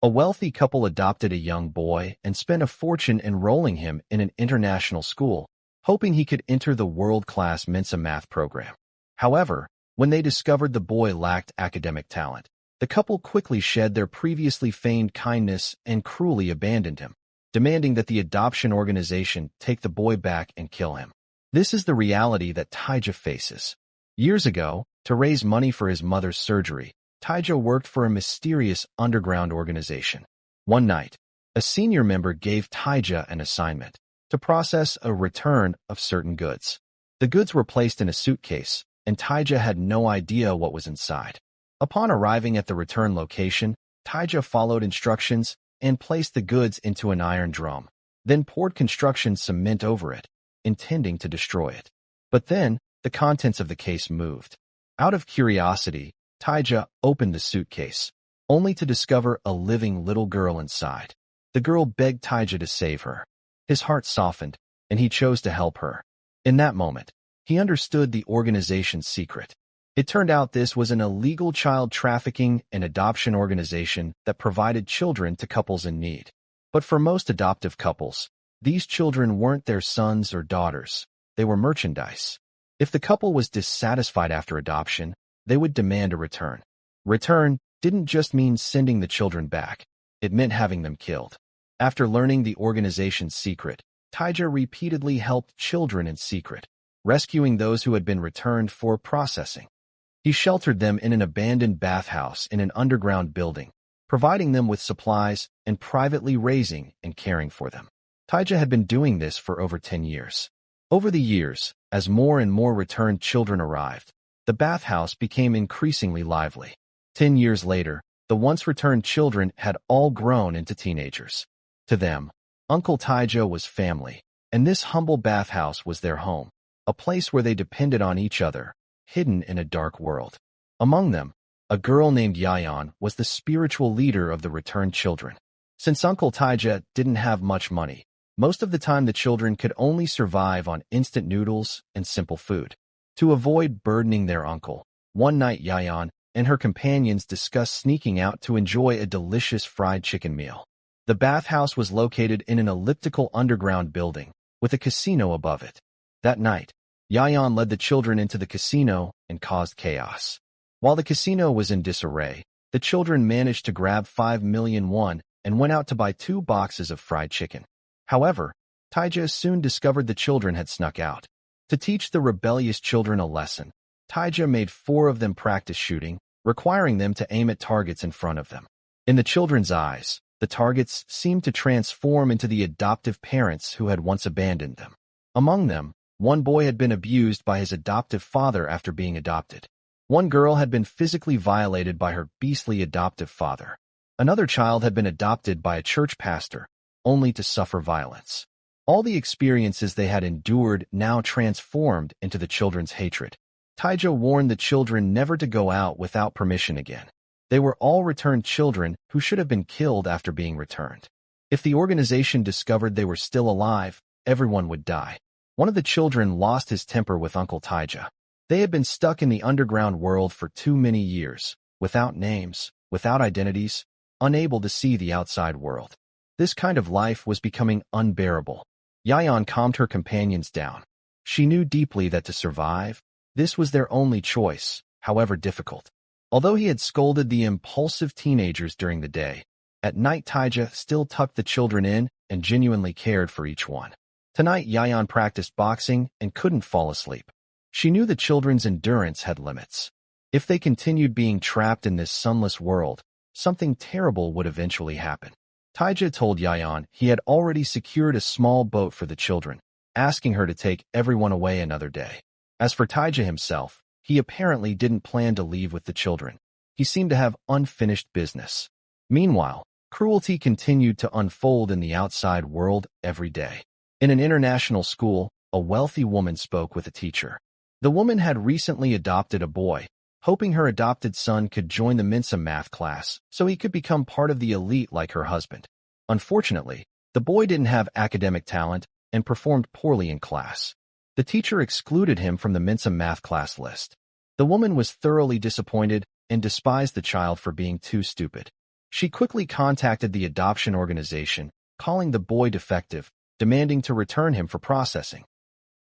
A wealthy couple adopted a young boy and spent a fortune enrolling him in an international school, hoping he could enter the world-class Mensa math program. However, when they discovered the boy lacked academic talent, the couple quickly shed their previously feigned kindness and cruelly abandoned him, demanding that the adoption organization take the boy back and kill him. This is the reality that Taeja faces. Years ago, to raise money for his mother's surgery, Taeja worked for a mysterious underground organization. One night, a senior member gave Taeja an assignment to process a return of certain goods. The goods were placed in a suitcase, and Taeja had no idea what was inside. Upon arriving at the return location, Taeja followed instructions and placed the goods into an iron drum, then poured construction cement over it, intending to destroy it. But then, the contents of the case moved. Out of curiosity, Taeja opened the suitcase, only to discover a living little girl inside. The girl begged Taeja to save her. His heart softened, and he chose to help her. In that moment, he understood the organization's secret. It turned out this was an illegal child trafficking and adoption organization that provided children to couples in need. But for most adoptive couples, these children weren't their sons or daughters. They were merchandise. If the couple was dissatisfied after adoption, they would demand a return. Return didn't just mean sending the children back. It meant having them killed. After learning the organization's secret, Taeja repeatedly helped children in secret, rescuing those who had been returned for processing. He sheltered them in an abandoned bathhouse in an underground building, providing them with supplies and privately raising and caring for them. Taeja had been doing this for over 10 years. Over the years, as more and more returned children arrived, the bathhouse became increasingly lively. 10 years later, the once returned children had all grown into teenagers. To them, Uncle Taeja was family, and this humble bathhouse was their home, a place where they depended on each other, hidden in a dark world. Among them, a girl named Yahyeon was the spiritual leader of the returned children. Since Uncle Taeja didn't have much money, most of the time the children could only survive on instant noodles and simple food. To avoid burdening their uncle, one night Yahyeon and her companions discussed sneaking out to enjoy a delicious fried chicken meal. The bathhouse was located in an elliptical underground building, with a casino above it. That night, Yahyeon led the children into the casino and caused chaos. While the casino was in disarray, the children managed to grab 5 million won and went out to buy 2 boxes of fried chicken. However, Taeja soon discovered the children had snuck out. To teach the rebellious children a lesson, Taeja made 4 of them practice shooting, requiring them to aim at targets in front of them. In the children's eyes, the targets seemed to transform into the adoptive parents who had once abandoned them. Among them, one boy had been abused by his adoptive father after being adopted. One girl had been physically violated by her beastly adoptive father. Another child had been adopted by a church pastor, only to suffer violence. All the experiences they had endured now transformed into the children's hatred. Taeja warned the children never to go out without permission again. They were all returned children who should have been killed after being returned. If the organization discovered they were still alive, everyone would die. One of the children lost his temper with Uncle Taeja. They had been stuck in the underground world for too many years, without names, without identities, unable to see the outside world. This kind of life was becoming unbearable. Yahyeon calmed her companions down. She knew deeply that to survive, this was their only choice, however difficult. Although he had scolded the impulsive teenagers during the day, at night Taeja still tucked the children in and genuinely cared for each one. Tonight Yahyeon practiced boxing and couldn't fall asleep. She knew the children's endurance had limits. If they continued being trapped in this sunless world, something terrible would eventually happen. Taeja told Yahyeon he had already secured a small boat for the children, asking her to take everyone away another day. As for Taeja himself, he apparently didn't plan to leave with the children. He seemed to have unfinished business. Meanwhile, cruelty continued to unfold in the outside world every day. In an international school, a wealthy woman spoke with a teacher. The woman had recently adopted a boy, hoping her adopted son could join the Mensa math class so he could become part of the elite like her husband. Unfortunately, the boy didn't have academic talent and performed poorly in class. The teacher excluded him from the Mensa math class list. The woman was thoroughly disappointed and despised the child for being too stupid. She quickly contacted the adoption organization, calling the boy defective, demanding to return him for processing.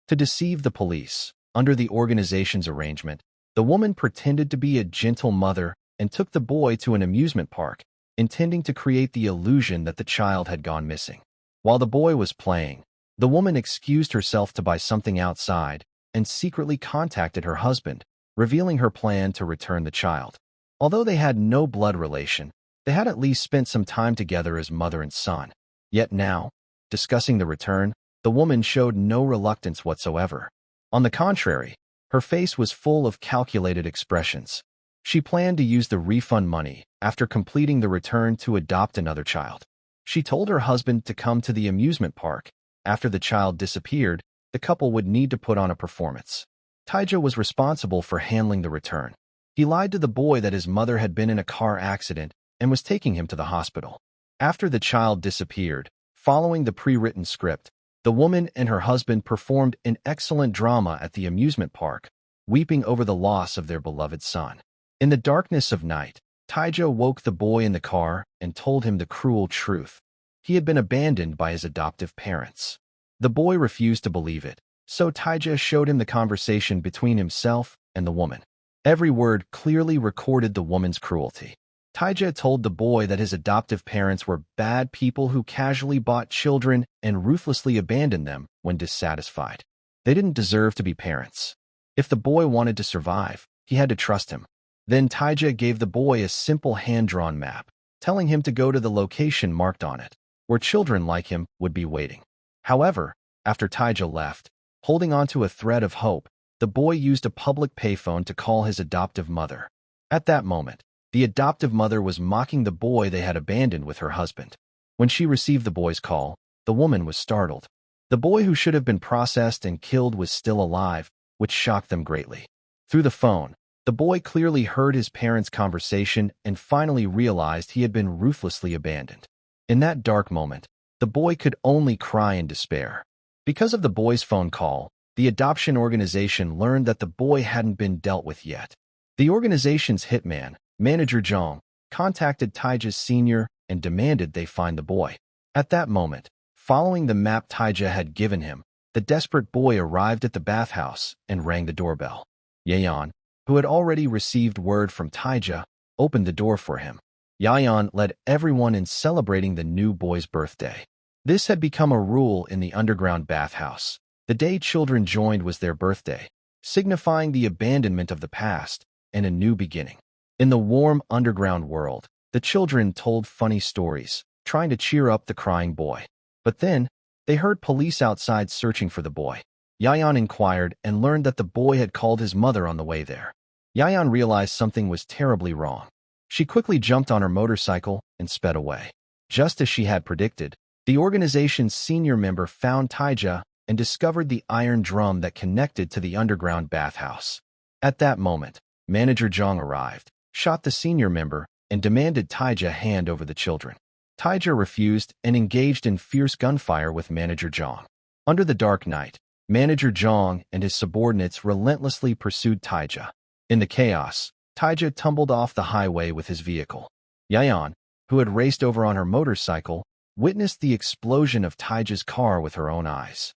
To deceive the police, under the organization's arrangement, the woman pretended to be a gentle mother and took the boy to an amusement park, intending to create the illusion that the child had gone missing. While the boy was playing, the woman excused herself to buy something outside and secretly contacted her husband, revealing her plan to return the child. Although they had no blood relation, they had at least spent some time together as mother and son. Yet now, discussing the return, the woman showed no reluctance whatsoever. On the contrary, her face was full of calculated expressions. She planned to use the refund money after completing the return to adopt another child. She told her husband to come to the amusement park. After the child disappeared, the couple would need to put on a performance. Taeja was responsible for handling the return. He lied to the boy that his mother had been in a car accident and was taking him to the hospital. After the child disappeared, following the pre-written script, the woman and her husband performed an excellent drama at the amusement park, weeping over the loss of their beloved son. In the darkness of night, Taeja woke the boy in the car and told him the cruel truth. He had been abandoned by his adoptive parents. The boy refused to believe it, so Taeja showed him the conversation between himself and the woman. Every word clearly recorded the woman's cruelty. Taeja told the boy that his adoptive parents were bad people who casually bought children and ruthlessly abandoned them when dissatisfied. They didn't deserve to be parents. If the boy wanted to survive, he had to trust him. Then Taeja gave the boy a simple hand-drawn map, telling him to go to the location marked on it, where children like him would be waiting. However, after Taeja left, holding on to a thread of hope, the boy used a public payphone to call his adoptive mother. At that moment, the adoptive mother was mocking the boy they had abandoned with her husband. When she received the boy's call, the woman was startled. The boy who should have been processed and killed was still alive, which shocked them greatly. Through the phone, the boy clearly heard his parents' conversation and finally realized he had been ruthlessly abandoned. In that dark moment, the boy could only cry in despair. Because of the boy's phone call, the adoption organization learned that the boy hadn't been dealt with yet. The organization's hitman, Manager Jong, contacted Taeja's senior and demanded they find the boy. At that moment, following the map Taeja had given him, the desperate boy arrived at the bathhouse and rang the doorbell. Yahyeon, who had already received word from Taeja, opened the door for him. Yahyeon led everyone in celebrating the new boy's birthday. This had become a rule in the underground bathhouse. The day children joined was their birthday, signifying the abandonment of the past and a new beginning. In the warm underground world, the children told funny stories, trying to cheer up the crying boy. But then, they heard police outside searching for the boy. Yahyeon inquired and learned that the boy had called his mother on the way there. Yahyeon realized something was terribly wrong. She quickly jumped on her motorcycle and sped away. Just as she had predicted, the organization's senior member found Taeja and discovered the iron drum that connected to the underground bathhouse. At that moment, Manager Jong arrived, shot the senior member, and demanded Taeja hand over the children. Taeja refused and engaged in fierce gunfire with Manager Jong. Under the dark night, Manager Jong and his subordinates relentlessly pursued Taeja. In the chaos, Taeja tumbled off the highway with his vehicle. Yahyeon, who had raced over on her motorcycle, witnessed the explosion of Taeja's car with her own eyes.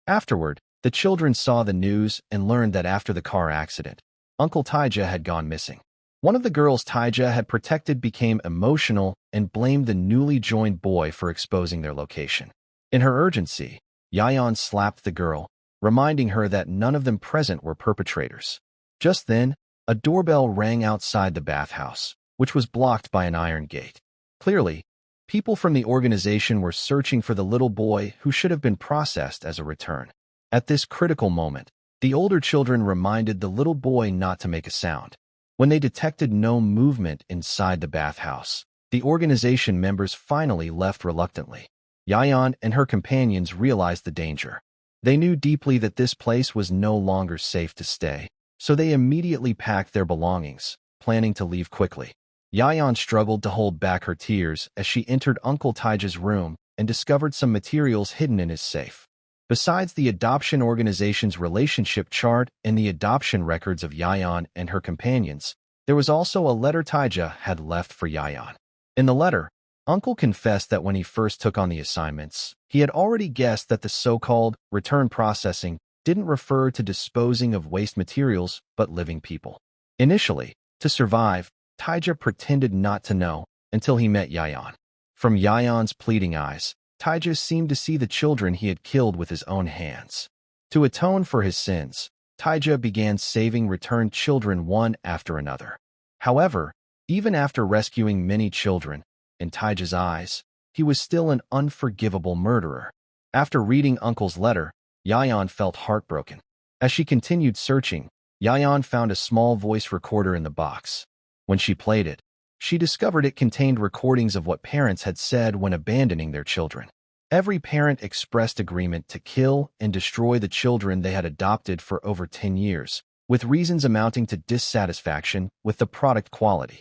Afterward, the children saw the news and learned that after the car accident, Uncle Taeja had gone missing. One of the girls Taeja had protected became emotional and blamed the newly joined boy for exposing their location. In her urgency, Yahyeon slapped the girl, reminding her that none of them present were perpetrators. Just then, a doorbell rang outside the bathhouse, which was blocked by an iron gate. Clearly, people from the organization were searching for the little boy who should have been processed as a return. At this critical moment, the older children reminded the little boy not to make a sound. When they detected no movement inside the bathhouse, the organization members finally left reluctantly. Yahyeon and her companions realized the danger. They knew deeply that this place was no longer safe to stay, so they immediately packed their belongings, planning to leave quickly. Yahyeon struggled to hold back her tears as she entered Uncle Taeja's room and discovered some materials hidden in his safe. Besides the adoption organization's relationship chart and the adoption records of Yahyeon and her companions, there was also a letter Taeja had left for Yahyeon. In the letter, Uncle confessed that when he first took on the assignments, he had already guessed that the so-called return processing didn't refer to disposing of waste materials but living people. Initially, to survive, Taeja pretended not to know until he met Yahyeon. From Yahyeon's pleading eyes, Taeja seemed to see the children he had killed with his own hands. To atone for his sins, Taeja began saving returned children one after another. However, even after rescuing many children, in Taeja's eyes, he was still an unforgivable murderer. After reading Uncle's letter, Yahyeon felt heartbroken. As she continued searching, Yahyeon found a small voice recorder in the box. When she played it, she discovered it contained recordings of what parents had said when abandoning their children. Every parent expressed agreement to kill and destroy the children they had adopted for over 10 years, with reasons amounting to dissatisfaction with the product quality.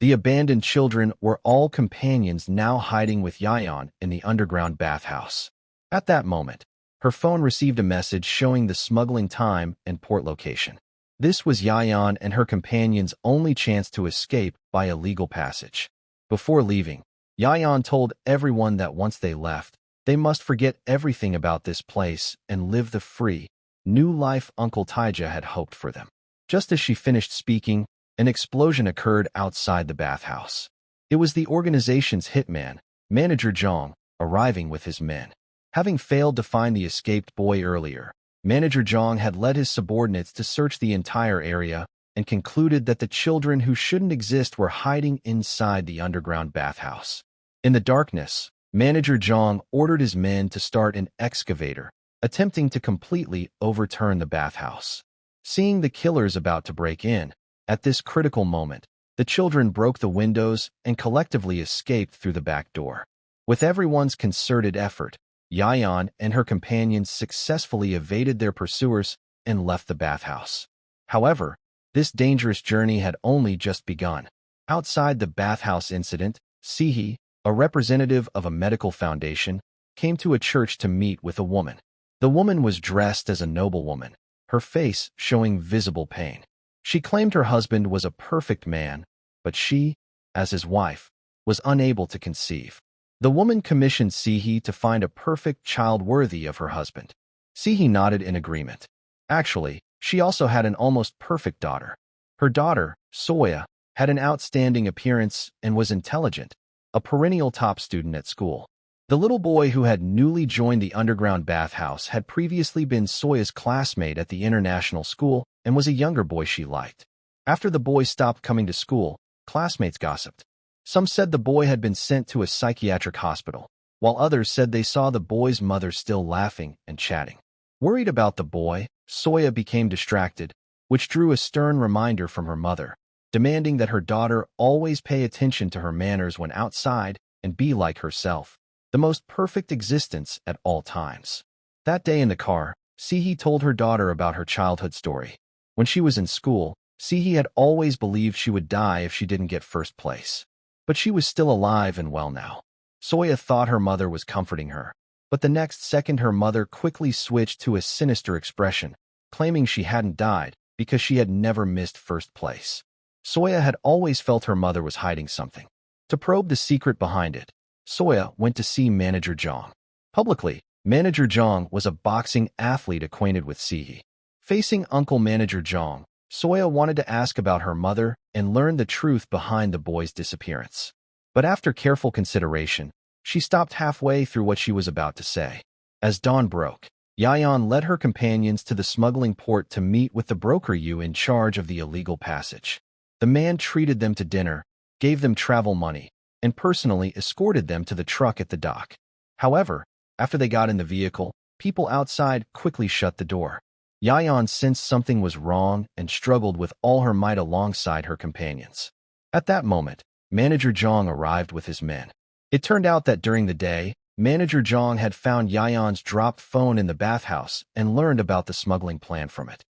The abandoned children were all companions now hiding with Yahyeon in the underground bathhouse. At that moment, her phone received a message showing the smuggling time and port location. This was Yahyeon and her companion's only chance to escape by a legal passage. Before leaving, Yahyeon told everyone that once they left, they must forget everything about this place and live the free, new life Uncle Taeja had hoped for them. Just as she finished speaking, an explosion occurred outside the bathhouse. It was the organization's hitman, Manager Jong, arriving with his men. Having failed to find the escaped boy earlier, Manager Jong had led his subordinates to search the entire area and concluded that the children who shouldn't exist were hiding inside the underground bathhouse. In the darkness, Manager Jong ordered his men to start an excavator, attempting to completely overturn the bathhouse. Seeing the killers about to break in, at this critical moment, the children broke the windows and collectively escaped through the back door. With everyone's concerted effort, Yahyeon and her companions successfully evaded their pursuers and left the bathhouse. However, this dangerous journey had only just begun. Outside the bathhouse incident, Sehee, a representative of a medical foundation, came to a church to meet with a woman. The woman was dressed as a noblewoman, her face showing visible pain. She claimed her husband was a perfect man, but she, as his wife, was unable to conceive. The woman commissioned Sehee to find a perfect child worthy of her husband. Sehee nodded in agreement. Actually, she also had an almost perfect daughter. Her daughter, Soya, had an outstanding appearance and was intelligent, a perennial top student at school. The little boy who had newly joined the underground bathhouse had previously been Soya's classmate at the international school and was a younger boy she liked. After the boy stopped coming to school, classmates gossiped. Some said the boy had been sent to a psychiatric hospital, while others said they saw the boy's mother still laughing and chatting. Worried about the boy, Soya became distracted, which drew a stern reminder from her mother, demanding that her daughter always pay attention to her manners when outside and be like herself, the most perfect existence at all times. That day in the car, Sehee told her daughter about her childhood story. When she was in school, Sehee had always believed she would die if she didn't get first place. But she was still alive and well now. Soya thought her mother was comforting her, but the next second her mother quickly switched to a sinister expression, claiming she hadn't died because she had never missed first place. Soya had always felt her mother was hiding something. To probe the secret behind it, Soya went to see Manager Jong. Publicly, Manager Jong was a boxing athlete acquainted with Sehee. Facing Uncle Manager Jong, Soya wanted to ask about her mother and learn the truth behind the boy's disappearance. But after careful consideration, she stopped halfway through what she was about to say. As dawn broke, Yahyeon led her companions to the smuggling port to meet with the broker in charge of the illegal passage. The man treated them to dinner, gave them travel money, and personally escorted them to the truck at the dock. However, after they got in the vehicle, people outside quickly shut the door. Yahyeon sensed something was wrong and struggled with all her might alongside her companions. At that moment, Manager Jong arrived with his men. It turned out that during the day, Manager Jong had found Yahyeon's dropped phone in the bathhouse and learned about the smuggling plan from it.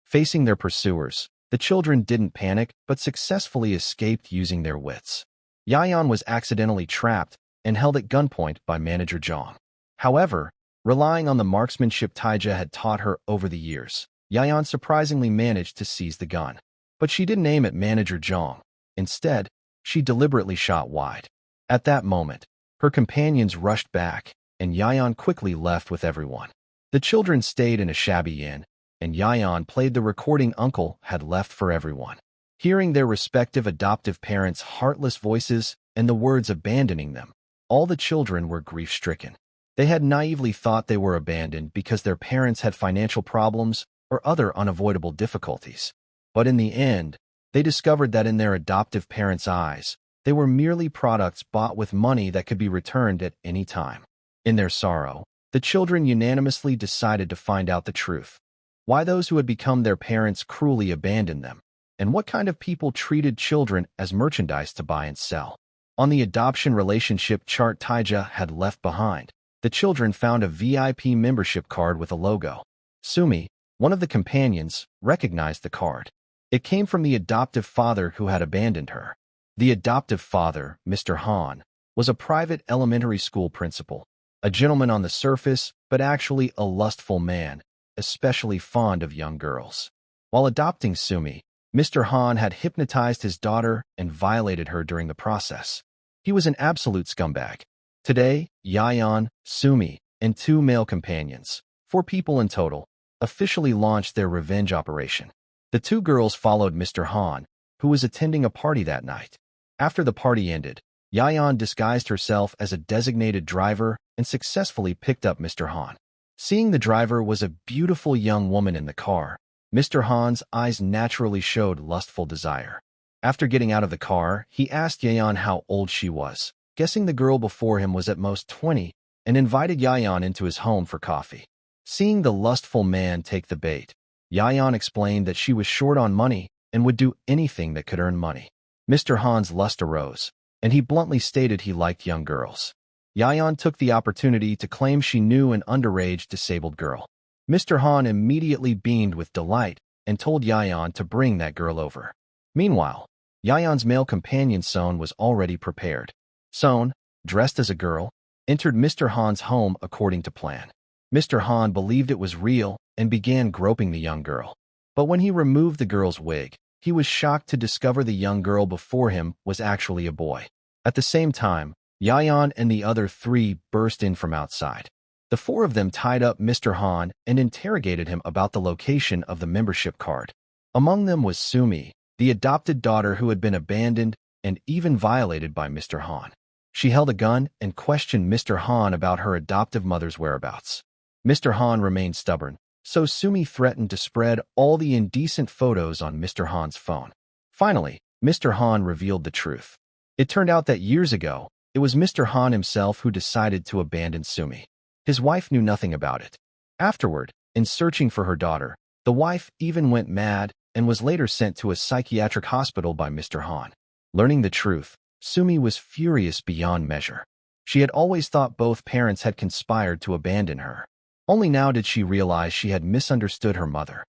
Facing their pursuers, the children didn't panic but successfully escaped using their wits. Yahyeon was accidentally trapped and held at gunpoint by Manager Jong. However, relying on the marksmanship Taeja had taught her over the years, Yahyeon surprisingly managed to seize the gun. But she didn't aim at Manager Jong. Instead, she deliberately shot wide. At that moment, her companions rushed back, and Yahyeon quickly left with everyone. The children stayed in a shabby inn, and Yahyeon played the recording uncle had left for everyone. Hearing their respective adoptive parents' heartless voices and the words abandoning them, all the children were grief-stricken. They had naively thought they were abandoned because their parents had financial problems or other unavoidable difficulties. But in the end, they discovered that in their adoptive parents' eyes, they were merely products bought with money that could be returned at any time. In their sorrow, the children unanimously decided to find out the truth. Why those who had become their parents cruelly abandoned them, and what kind of people treated children as merchandise to buy and sell. On the adoption relationship chart Taeja had left behind, the children found a VIP membership card with a logo. Sumi, one of the companions, recognized the card. It came from the adoptive father who had abandoned her. The adoptive father, Mr. Han, was a private elementary school principal, a gentleman on the surface, but actually a lustful man, especially fond of young girls. While adopting Sumi, Mr. Han had hypnotized his daughter and violated her during the process. He was an absolute scumbag. Today, Yahyeon, Sumi, and 2 male companions, 4 people in total, officially launched their revenge operation. The 2 girls followed Mr. Han, who was attending a party that night. After the party ended, Yahyeon disguised herself as a designated driver and successfully picked up Mr. Han. Seeing the driver was a beautiful young woman in the car, Mr. Han's eyes naturally showed lustful desire. After getting out of the car, he asked Yahyeon how old she was, guessing the girl before him was at most 20, and invited Yahyeon into his home for coffee. Seeing the lustful man take the bait, Yahyeon explained that she was short on money and would do anything that could earn money. Mr. Han's lust arose, and he bluntly stated he liked young girls. Yahyeon took the opportunity to claim she knew an underage disabled girl. Mr. Han immediately beamed with delight and told Yahyeon to bring that girl over. Meanwhile, Yahyeon's male companion Son was already prepared. Son, dressed as a girl, entered Mr. Han's home according to plan. Mr. Han believed it was real and began groping the young girl. But when he removed the girl's wig, he was shocked to discover the young girl before him was actually a boy. At the same time, Yahyeon and the other 3 burst in from outside. The 4 of them tied up Mr. Han and interrogated him about the location of the membership card. Among them was Sumi, the adopted daughter who had been abandoned and even violated by Mr. Han. She held a gun and questioned Mr. Han about her adoptive mother's whereabouts. Mr. Han remained stubborn, so Sumi threatened to spread all the indecent photos on Mr. Han's phone. Finally, Mr. Han revealed the truth. It turned out that years ago, it was Mr. Han himself who decided to abandon Sumi. His wife knew nothing about it. Afterward, in searching for her daughter, the wife even went mad and was later sent to a psychiatric hospital by Mr. Han. Learning the truth, Sumi was furious beyond measure. She had always thought both parents had conspired to abandon her. Only now did she realize she had misunderstood her mother.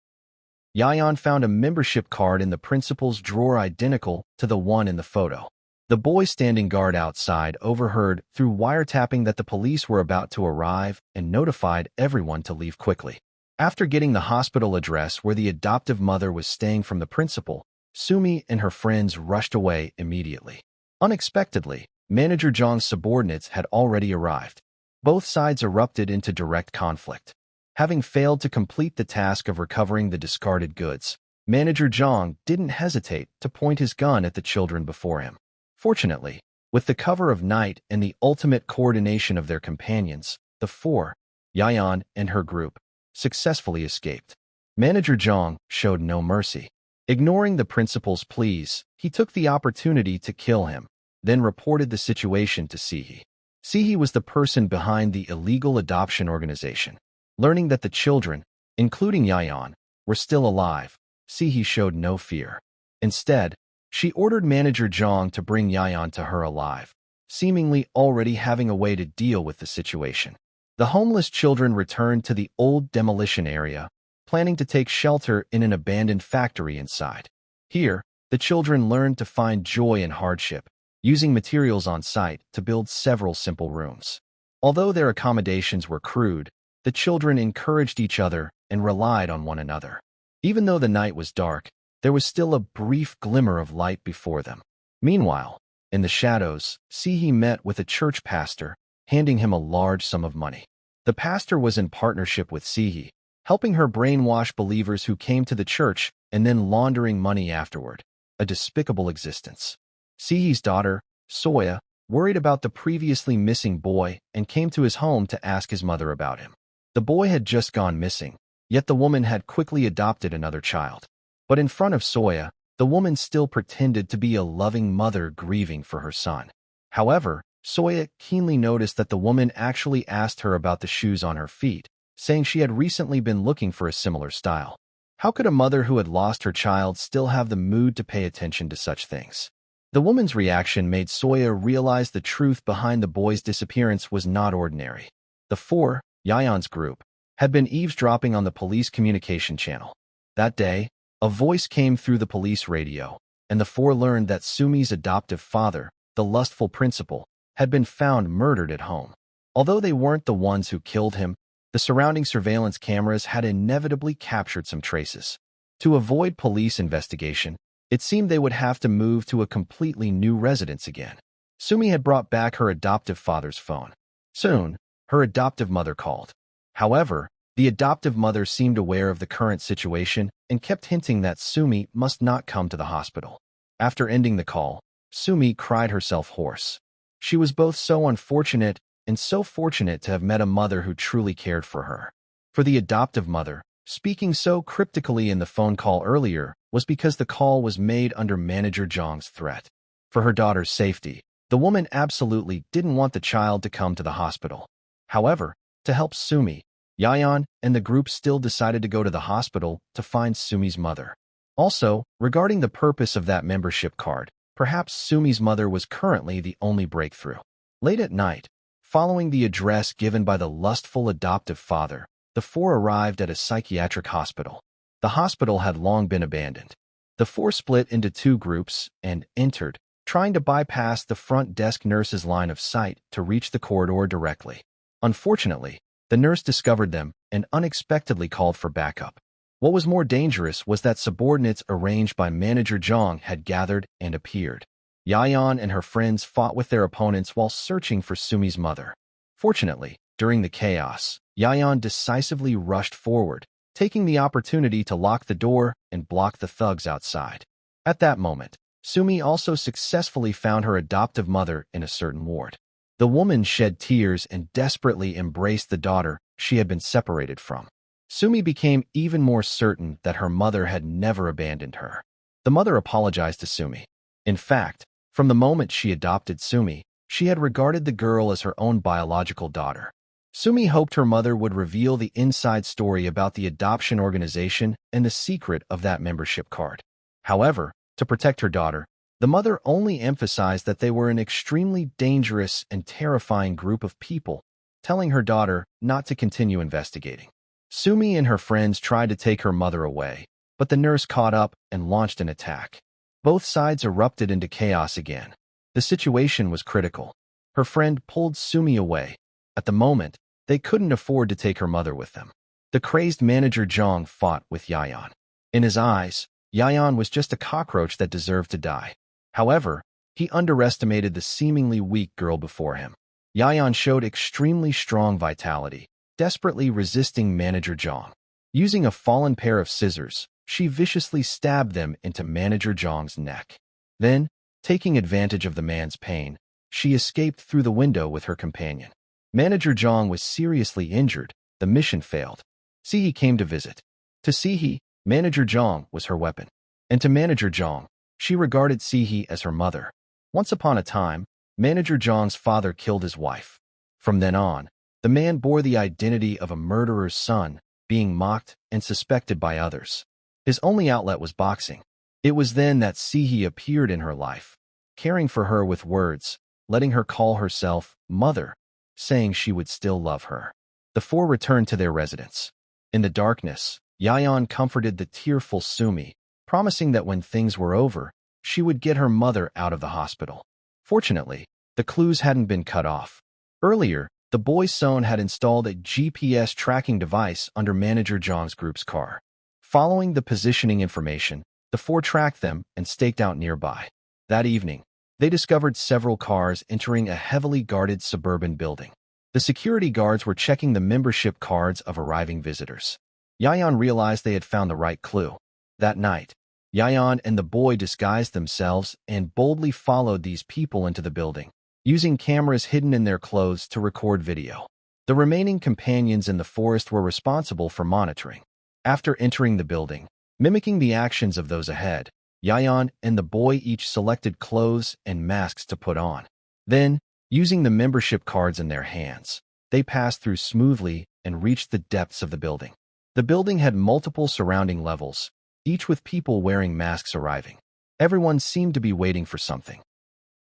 Yahyeon found a membership card in the principal's drawer identical to the one in the photo. The boy standing guard outside overheard through wiretapping that the police were about to arrive and notified everyone to leave quickly. After getting the hospital address where the adoptive mother was staying from the principal, Sumi and her friends rushed away immediately. Unexpectedly, Manager Jong's subordinates had already arrived. Both sides erupted into direct conflict. Having failed to complete the task of recovering the discarded goods, Manager Jong didn't hesitate to point his gun at the children before him. Fortunately, with the cover of night and the ultimate coordination of their companions, the 4, Yahyeon and her group, successfully escaped. Manager Jong showed no mercy. Ignoring the principal's pleas, he took the opportunity to kill him, then reported the situation to Sehee. Sehee was the person behind the illegal adoption organization. Learning that the children, including Yahyeon, were still alive, Sehee showed no fear. Instead, she ordered Manager Jong to bring Yahyeon to her alive, seemingly already having a way to deal with the situation. The homeless children returned to the old demolition area, planning to take shelter in an abandoned factory inside. Here, the children learned to find joy in hardship, using materials on site to build several simple rooms. Although their accommodations were crude, the children encouraged each other and relied on one another. Even though the night was dark, there was still a brief glimmer of light before them. Meanwhile, In the shadows, Sehee met with a church pastor, handing him a large sum of money. The pastor was in partnership with Sehee, helping her brainwash believers who came to the church and then laundering money afterward. A despicable existence. Sehee's daughter, Soya, worried about the previously missing boy and came to his home to ask his mother about him. The boy had just gone missing, yet the woman had quickly adopted another child. But in front of Soya, the woman still pretended to be a loving mother grieving for her son. However, Soya keenly noticed that the woman actually asked her about the shoes on her feet, saying she had recently been looking for a similar style. How could a mother who had lost her child still have the mood to pay attention to such things? The woman's reaction made Soya realize the truth behind the boy's disappearance was not ordinary. The four, Yahyeon's group, had been eavesdropping on the police communication channel. That day, a voice came through the police radio, and the four learned that Sumi's adoptive father, the lustful principal, had been found murdered at home. Although they weren't the ones who killed him, the surrounding surveillance cameras had inevitably captured some traces. To avoid police investigation, it seemed they would have to move to a completely new residence again. Sumi had brought back her adoptive father's phone. Soon, her adoptive mother called. However, the adoptive mother seemed aware of the current situation and kept hinting that Sumi must not come to the hospital. After ending the call, Sumi cried herself hoarse. She was both so unfortunate and so fortunate to have met a mother who truly cared for her. For the adoptive mother, speaking so cryptically in the phone call earlier was because the call was made under Manager Jong's threat. For her daughter's safety, the woman absolutely didn't want the child to come to the hospital. However, to help Sumi, Yahyeon and the group still decided to go to the hospital to find Sumi's mother. Also, regarding the purpose of that membership card, perhaps Sumi's mother was currently the only breakthrough. Late at night, following the address given by the lustful adoptive father, the four arrived at a psychiatric hospital. The hospital had long been abandoned. The four split into two groups and entered, trying to bypass the front desk nurse's line of sight to reach the corridor directly. Unfortunately, the nurse discovered them and unexpectedly called for backup. What was more dangerous was that subordinates arranged by Manager Jong had gathered and appeared. Yahyeon and her friends fought with their opponents while searching for Sumi's mother. Fortunately, during the chaos, Yahyeon decisively rushed forward, taking the opportunity to lock the door and block the thugs outside. At that moment, Sumi also successfully found her adoptive mother in a certain ward. The woman shed tears and desperately embraced the daughter she had been separated from. Sumi became even more certain that her mother had never abandoned her. The mother apologized to Sumi. In fact, from the moment she adopted Sumi, she had regarded the girl as her own biological daughter. Sumi hoped her mother would reveal the inside story about the adoption organization and the secret of that membership card. However, to protect her daughter, the mother only emphasized that they were an extremely dangerous and terrifying group of people, telling her daughter not to continue investigating. Sumi and her friends tried to take her mother away, but the nurse caught up and launched an attack. Both sides erupted into chaos again. The situation was critical. Her friend pulled Sumi away. At the moment, they couldn't afford to take her mother with them. The crazed Manager Jong fought with Yahyeon. In his eyes, Yahyeon was just a cockroach that deserved to die. However, he underestimated the seemingly weak girl before him. Yahyeon showed extremely strong vitality, desperately resisting Manager Jong. Using a fallen pair of scissors, she viciously stabbed them into Manager Jong's neck. Then, taking advantage of the man's pain, she escaped through the window with her companion. Manager Jong was seriously injured. The mission failed. Sehee came to visit. To Sehee, Manager Jong was her weapon. And to Manager Jong, she regarded Sehee as her mother. Once upon a time, Manager Jong's father killed his wife. From then on, the man bore the identity of a murderer's son, being mocked and suspected by others. His only outlet was boxing. It was then that Sehee appeared in her life, caring for her with words, letting her call herself mother, saying she would still love her. The four returned to their residence. In the darkness, Yahyeon comforted the tearful Sumi, promising that when things were over, she would get her mother out of the hospital. Fortunately, the clues hadn't been cut off. Earlier, the boy's son had installed a GPS tracking device under Manager Jong's group's car. Following the positioning information, the four tracked them and staked out nearby. That evening, they discovered several cars entering a heavily guarded suburban building. The security guards were checking the membership cards of arriving visitors. Yahyeon realized they had found the right clue. That night, Yahyeon and the boy disguised themselves and boldly followed these people into the building, using cameras hidden in their clothes to record video. The remaining companions in the forest were responsible for monitoring. After entering the building, mimicking the actions of those ahead, Yahyeon and the boy each selected clothes and masks to put on. Then, using the membership cards in their hands, they passed through smoothly and reached the depths of the building. The building had multiple surrounding levels, each with people wearing masks arriving. Everyone seemed to be waiting for something.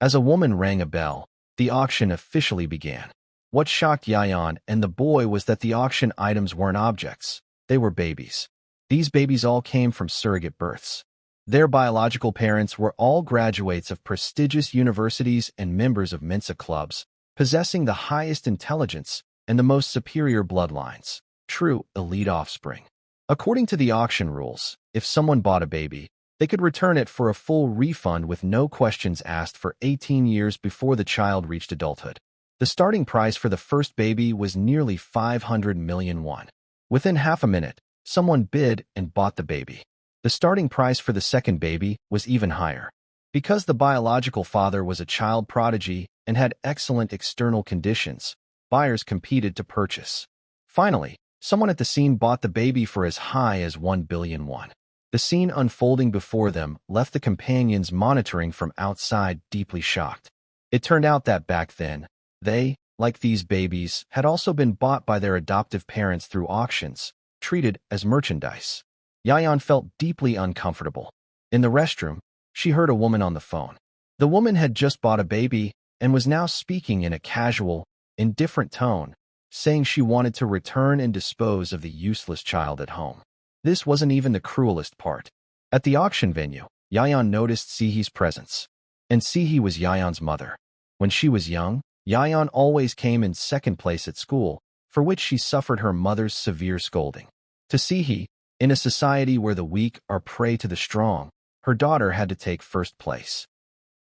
As a woman rang a bell, the auction officially began. What shocked Yahyeon and the boy was that the auction items weren't objects, they were babies. These babies all came from surrogate births. Their biological parents were all graduates of prestigious universities and members of Mensa clubs, possessing the highest intelligence and the most superior bloodlines, true elite offspring. According to the auction rules, if someone bought a baby, they could return it for a full refund with no questions asked for 18 years before the child reached adulthood. The starting price for the first baby was nearly 500 million won. Within half a minute, someone bid and bought the baby. The starting price for the second baby was even higher. Because the biological father was a child prodigy and had excellent external conditions, buyers competed to purchase. Finally, someone at the scene bought the baby for as high as 1 billion won. The scene unfolding before them left the companions monitoring from outside deeply shocked. It turned out that back then, they, like these babies, had also been bought by their adoptive parents through auctions, treated as merchandise. Yahyeon felt deeply uncomfortable. In the restroom, she heard a woman on the phone. The woman had just bought a baby and was now speaking in a casual, indifferent tone, saying she wanted to return and dispose of the useless child at home. This wasn't even the cruelest part. At the auction venue, Yahyeon noticed Sehee's presence. And Sehee was Yahyeon's mother. When she was young, Yahyeon always came in second place at school, for which she suffered her mother's severe scolding. To Sehee, in a society where the weak are prey to the strong, her daughter had to take first place.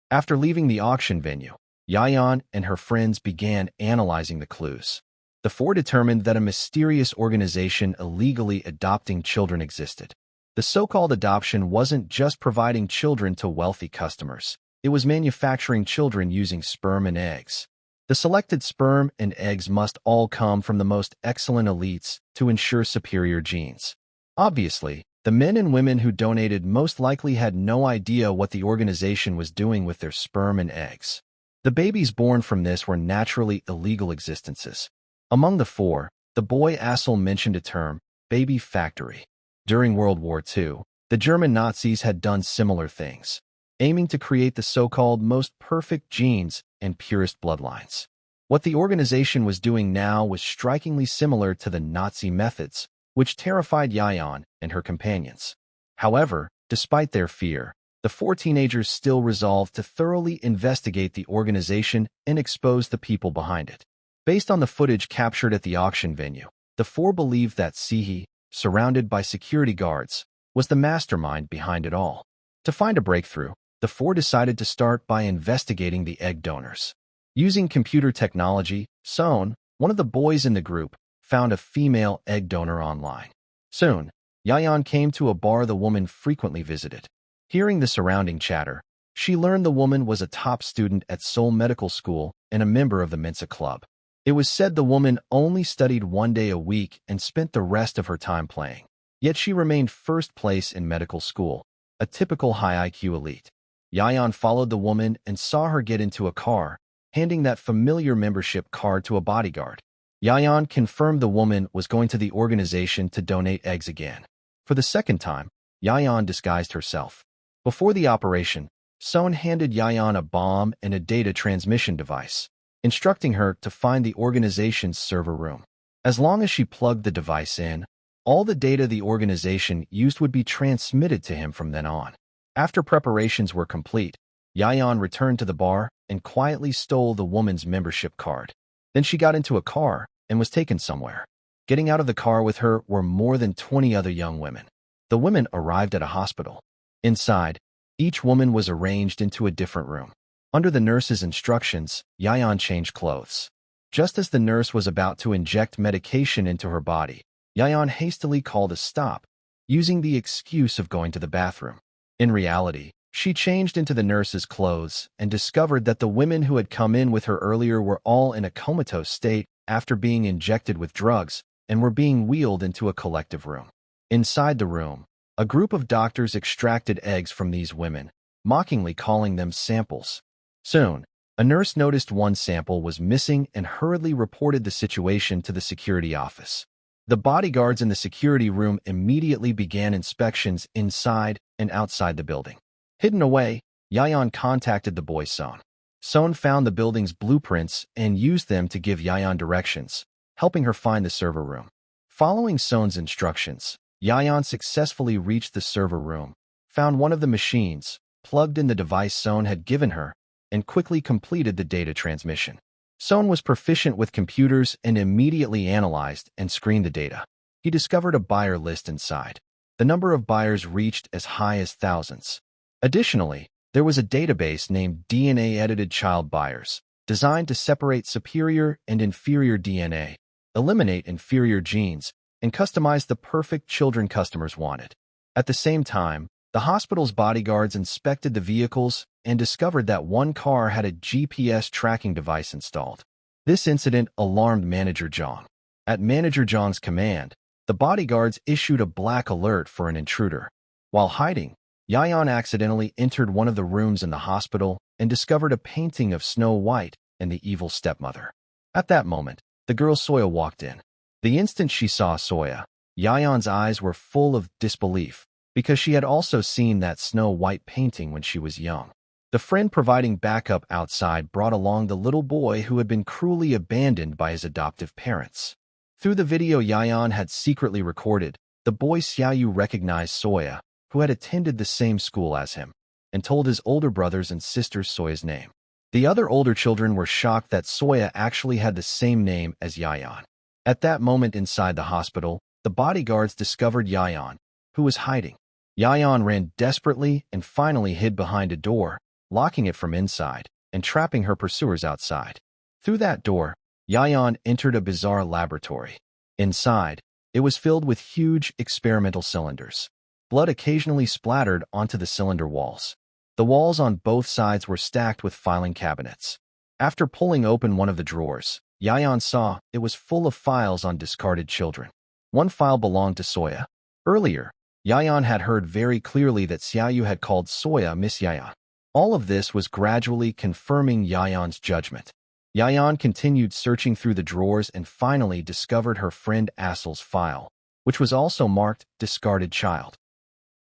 After leaving the auction venue, Yahyeon and her friends began analyzing the clues. The four determined that a mysterious organization illegally adopting children existed. The so-called adoption wasn't just providing children to wealthy customers. It was manufacturing children using sperm and eggs. The selected sperm and eggs must all come from the most excellent elites to ensure superior genes. Obviously, the men and women who donated most likely had no idea what the organization was doing with their sperm and eggs. The babies born from this were naturally illegal existences. Among the four, the boy Assel mentioned a term, baby factory. During World War II, the German Nazis had done similar things, aiming to create the so-called most perfect genes and purest bloodlines. What the organization was doing now was strikingly similar to the Nazi methods, which terrified Yahyeon and her companions. However, despite their fear, the four teenagers still resolved to thoroughly investigate the organization and expose the people behind it. Based on the footage captured at the auction venue, the four believed that Sehee, surrounded by security guards, was the mastermind behind it all. To find a breakthrough, the four decided to start by investigating the egg donors. Using computer technology, Sohn, one of the boys in the group, found a female egg donor online. Soon, Yahyeon came to a bar the woman frequently visited. Hearing the surrounding chatter, she learned the woman was a top student at Seoul Medical School and a member of the Mensa Club. It was said the woman only studied 1 day a week and spent the rest of her time playing. Yet she remained first place in medical school, a typical high IQ elite. Yahyeon followed the woman and saw her get into a car, handing that familiar membership card to a bodyguard. Yahyeon confirmed the woman was going to the organization to donate eggs again. For the second time, Yahyeon disguised herself. Before the operation, Sohn handed Yahyeon a bomb and a data transmission device, instructing her to find the organization's server room. As long as she plugged the device in, all the data the organization used would be transmitted to him from then on. After preparations were complete, Yahyeon returned to the bar and quietly stole the woman's membership card. Then she got into a car and was taken somewhere. Getting out of the car with her were more than 20 other young women. The women arrived at a hospital. Inside, each woman was arranged into a different room. Under the nurse's instructions, Yahyeon changed clothes. Just as the nurse was about to inject medication into her body, Yahyeon hastily called a stop, using the excuse of going to the bathroom. In reality, she changed into the nurse's clothes and discovered that the women who had come in with her earlier were all in a comatose state after being injected with drugs and were being wheeled into a collective room. Inside the room, a group of doctors extracted eggs from these women, mockingly calling them samples. Soon, a nurse noticed one sample was missing and hurriedly reported the situation to the security office. The bodyguards in the security room immediately began inspections inside and outside the building. Hidden away, Yahyeon contacted the boy Son. Son found the building's blueprints and used them to give Yahyeon directions, helping her find the server room. Following Son's instructions, Yahyeon successfully reached the server room, found one of the machines, plugged in the device Son had given her, and quickly completed the data transmission. Son was proficient with computers and immediately analyzed and screened the data. He discovered a buyer list inside. The number of buyers reached as high as thousands. Additionally, there was a database named DNA-edited child buyers, designed to separate superior and inferior DNA, eliminate inferior genes, and customize the perfect children customers wanted. At the same time, the hospital's bodyguards inspected the vehicles and discovered that one car had a GPS tracking device installed. This incident alarmed Manager Jong. At Manager Jong's command, the bodyguards issued a black alert for an intruder. While hiding, Yahyeon accidentally entered one of the rooms in the hospital and discovered a painting of Snow White and the evil stepmother. At that moment, the girl Soya walked in. The instant she saw Soya, Yahyeon's eyes were full of disbelief, because she had also seen that Snow White painting when she was young. The friend providing backup outside brought along the little boy who had been cruelly abandoned by his adoptive parents. Through the video Yahyeon had secretly recorded, the boy Xiaoyu recognized Soya, who had attended the same school as him, and told his older brothers and sisters Soya's name. The other older children were shocked that Soya actually had the same name as Yahyeon. At that moment inside the hospital, the bodyguards discovered Yahyeon, who was hiding. Yahyeon ran desperately and finally hid behind a door, locking it from inside and trapping her pursuers outside. Through that door, Yahyeon entered a bizarre laboratory. Inside, it was filled with huge experimental cylinders. Blood occasionally splattered onto the cylinder walls. The walls on both sides were stacked with filing cabinets. After pulling open one of the drawers, Yahyeon saw it was full of files on discarded children. One file belonged to Soya. Earlier, Yahyeon had heard very clearly that Xiaoyu had called Soya Miss Yahyeon. All of this was gradually confirming Yahyeon's judgment. Yahyeon continued searching through the drawers and finally discovered her friend Asel's file, which was also marked Discarded Child.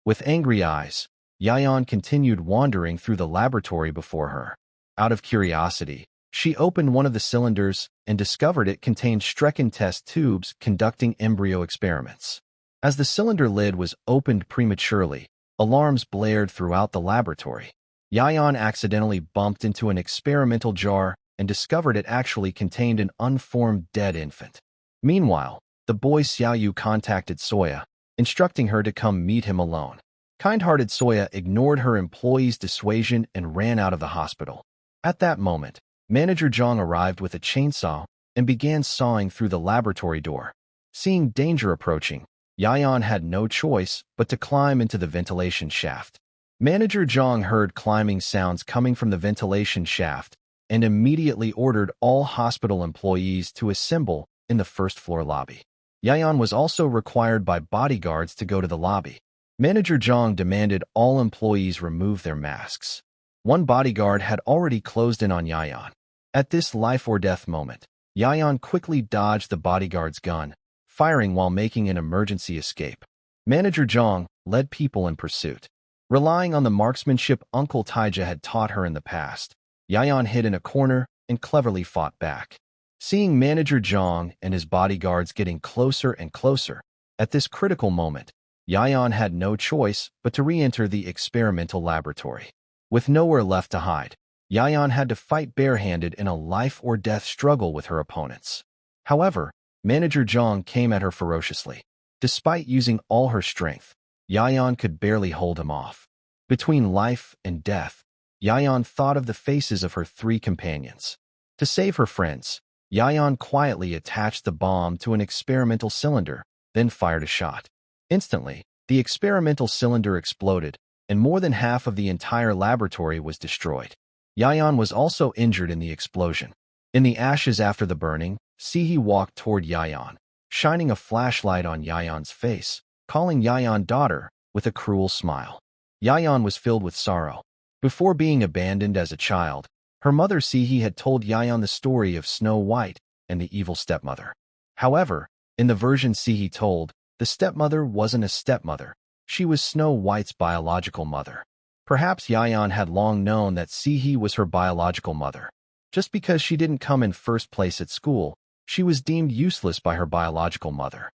With angry eyes, Yahyeon continued wandering through the laboratory before her. Out of curiosity, she opened one of the cylinders and discovered it contained Strecken test tubes conducting embryo experiments. As the cylinder lid was opened prematurely, alarms blared throughout the laboratory. Yahyeon accidentally bumped into an experimental jar and discovered it actually contained an unformed dead infant. Meanwhile, the boy Xiaoyu contacted Soya, instructing her to come meet him alone. Kind-hearted Soya ignored her employee's dissuasion and ran out of the hospital. At that moment, Manager Jong arrived with a chainsaw and began sawing through the laboratory door. Seeing danger approaching, Yahyeon had no choice but to climb into the ventilation shaft. Manager Jong heard climbing sounds coming from the ventilation shaft and immediately ordered all hospital employees to assemble in the first-floor lobby. Yahyeon was also required by bodyguards to go to the lobby. Manager Jong demanded all employees remove their masks. One bodyguard had already closed in on Yahyeon. At this life-or-death moment, Yahyeon quickly dodged the bodyguard's gun, firing while making an emergency escape. Manager Jong led people in pursuit. Relying on the marksmanship Uncle Taeja had taught her in the past, Yahyeon hid in a corner and cleverly fought back. Seeing Manager Jong and his bodyguards getting closer and closer, at this critical moment, Yahyeon had no choice but to re-enter the experimental laboratory. With nowhere left to hide, Yahyeon had to fight barehanded in a life-or-death struggle with her opponents. However, Manager Jong came at her ferociously. Despite using all her strength, Yahyeon could barely hold him off. Between life and death, Yahyeon thought of the faces of her 3 companions. To save her friends, Yahyeon quietly attached the bomb to an experimental cylinder, then fired a shot. Instantly, the experimental cylinder exploded, and more than half of the entire laboratory was destroyed. Yahyeon was also injured in the explosion. In the ashes after the burning, Sehee walked toward Yahyeon, shining a flashlight on Yahyeon's face, calling Yahyeon daughter with a cruel smile. Yahyeon was filled with sorrow. Before being abandoned as a child, her mother Sehee had told Yahyeon the story of Snow White and the evil stepmother. However, in the version Sehee told, the stepmother wasn't a stepmother. She was Snow White's biological mother. Perhaps Yahyeon had long known that Sehee was her biological mother. Just because she didn't come in first place at school, she was deemed useless by her biological mother.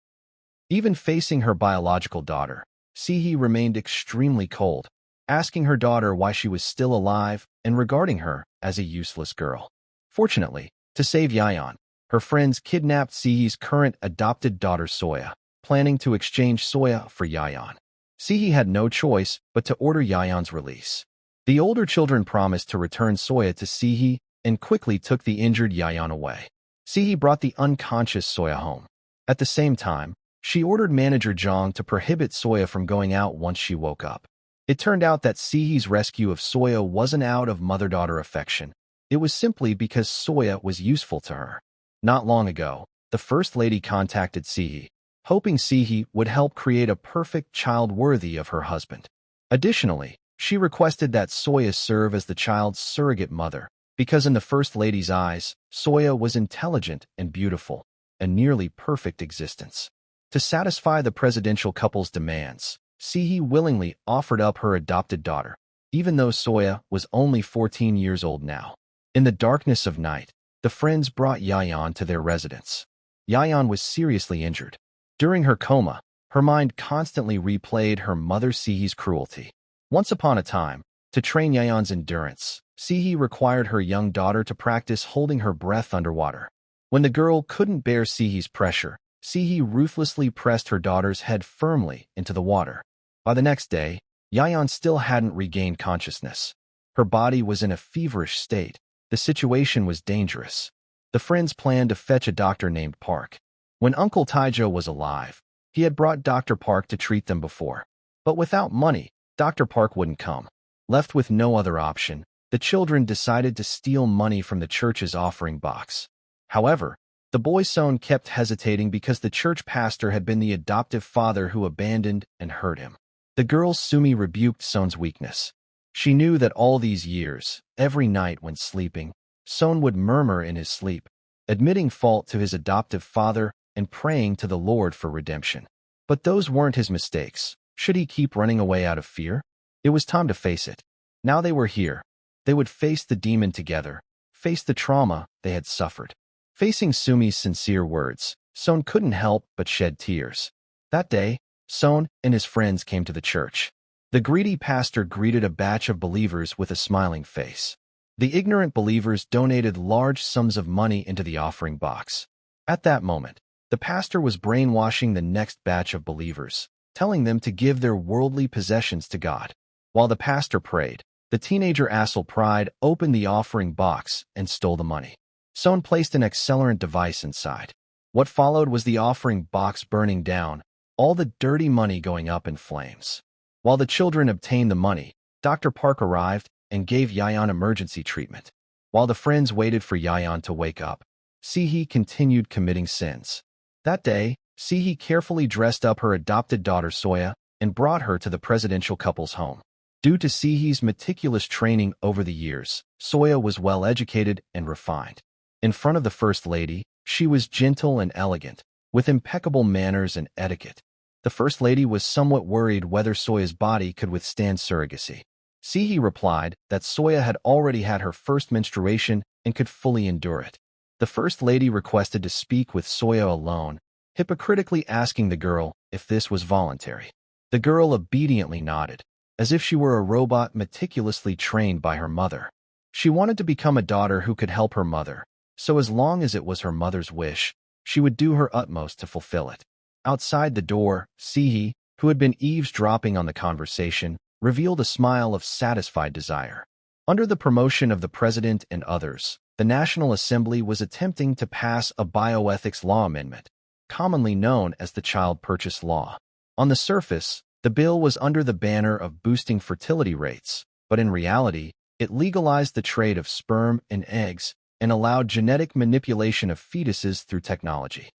Even facing her biological daughter, Sehee remained extremely cold, asking her daughter why she was still alive and regarding her as a useless girl. Fortunately, to save Yahyeon, her friends kidnapped Sehee's current adopted daughter Soya, planning to exchange Soya for Yahyeon. Sehee had no choice but to order Yahyeon's release. The older children promised to return Soya to Sehee and quickly took the injured Yahyeon away. Sehee brought the unconscious Soya home. At the same time, she ordered manager Jong to prohibit Soya from going out once she woke up. It turned out that Sehee's rescue of Soya wasn't out of mother-daughter affection. It was simply because Soya was useful to her. Not long ago, the First Lady contacted Sehee, hoping Sehee would help create a perfect child worthy of her husband. Additionally, she requested that Soya serve as the child's surrogate mother, because in the First Lady's eyes, Soya was intelligent and beautiful, a nearly perfect existence. To satisfy the presidential couple's demands, Sehee willingly offered up her adopted daughter, even though Soya was only 14 years old now. In the darkness of night, the friends brought Yahyeon to their residence. Yahyeon was seriously injured. During her coma, her mind constantly replayed her mother Sehee's cruelty. Once upon a time, to train Yahyeon's endurance, Sehee required her young daughter to practice holding her breath underwater. When the girl couldn't bear Sehee's pressure, Sehee ruthlessly pressed her daughter's head firmly into the water. By the next day, Yahyeon still hadn't regained consciousness. Her body was in a feverish state. The situation was dangerous. The friends planned to fetch a doctor named Park. When Uncle Taeja was alive, he had brought Dr. Park to treat them before. But without money, Dr. Park wouldn't come. Left with no other option, the children decided to steal money from the church's offering box. However, the boy Son kept hesitating because the church pastor had been the adoptive father who abandoned and hurt him. The girl Sumi rebuked Son's weakness. She knew that all these years, every night when sleeping, Son would murmur in his sleep, admitting fault to his adoptive father and praying to the Lord for redemption. But those weren't his mistakes. Should he keep running away out of fear? It was time to face it. Now they were here. They would face the demon together, face the trauma they had suffered. Facing Sumi's sincere words, Son couldn't help but shed tears. That day, Son and his friends came to the church. The greedy pastor greeted a batch of believers with a smiling face. The ignorant believers donated large sums of money into the offering box. At that moment, the pastor was brainwashing the next batch of believers, telling them to give their worldly possessions to God. While the pastor prayed, the teenager Assel Pride opened the offering box and stole the money. Son placed an accelerant device inside. What followed was the offering box burning down, all the dirty money going up in flames. While the children obtained the money, Dr. Park arrived and gave Yahyeon emergency treatment. While the friends waited for Yahyeon to wake up, Sehee continued committing sins. That day, Sehee carefully dressed up her adopted daughter Soya and brought her to the presidential couple's home. Due to Sehee's meticulous training over the years, Soya was well-educated and refined. In front of the First Lady, she was gentle and elegant, with impeccable manners and etiquette. The First Lady was somewhat worried whether Soya's body could withstand surrogacy. Sehee replied that Soya had already had her first menstruation and could fully endure it. The First Lady requested to speak with Soya alone, hypocritically asking the girl if this was voluntary. The girl obediently nodded, as if she were a robot meticulously trained by her mother. She wanted to become a daughter who could help her mother, so as long as it was her mother's wish, she would do her utmost to fulfill it. Outside the door, Sehee, who had been eavesdropping on the conversation, revealed a smile of satisfied desire. Under the promotion of the president and others, the National Assembly was attempting to pass a bioethics law amendment, commonly known as the Child Purchase Law. On the surface, the bill was under the banner of boosting fertility rates, but in reality, it legalized the trade of sperm and eggs and allowed genetic manipulation of fetuses through technology.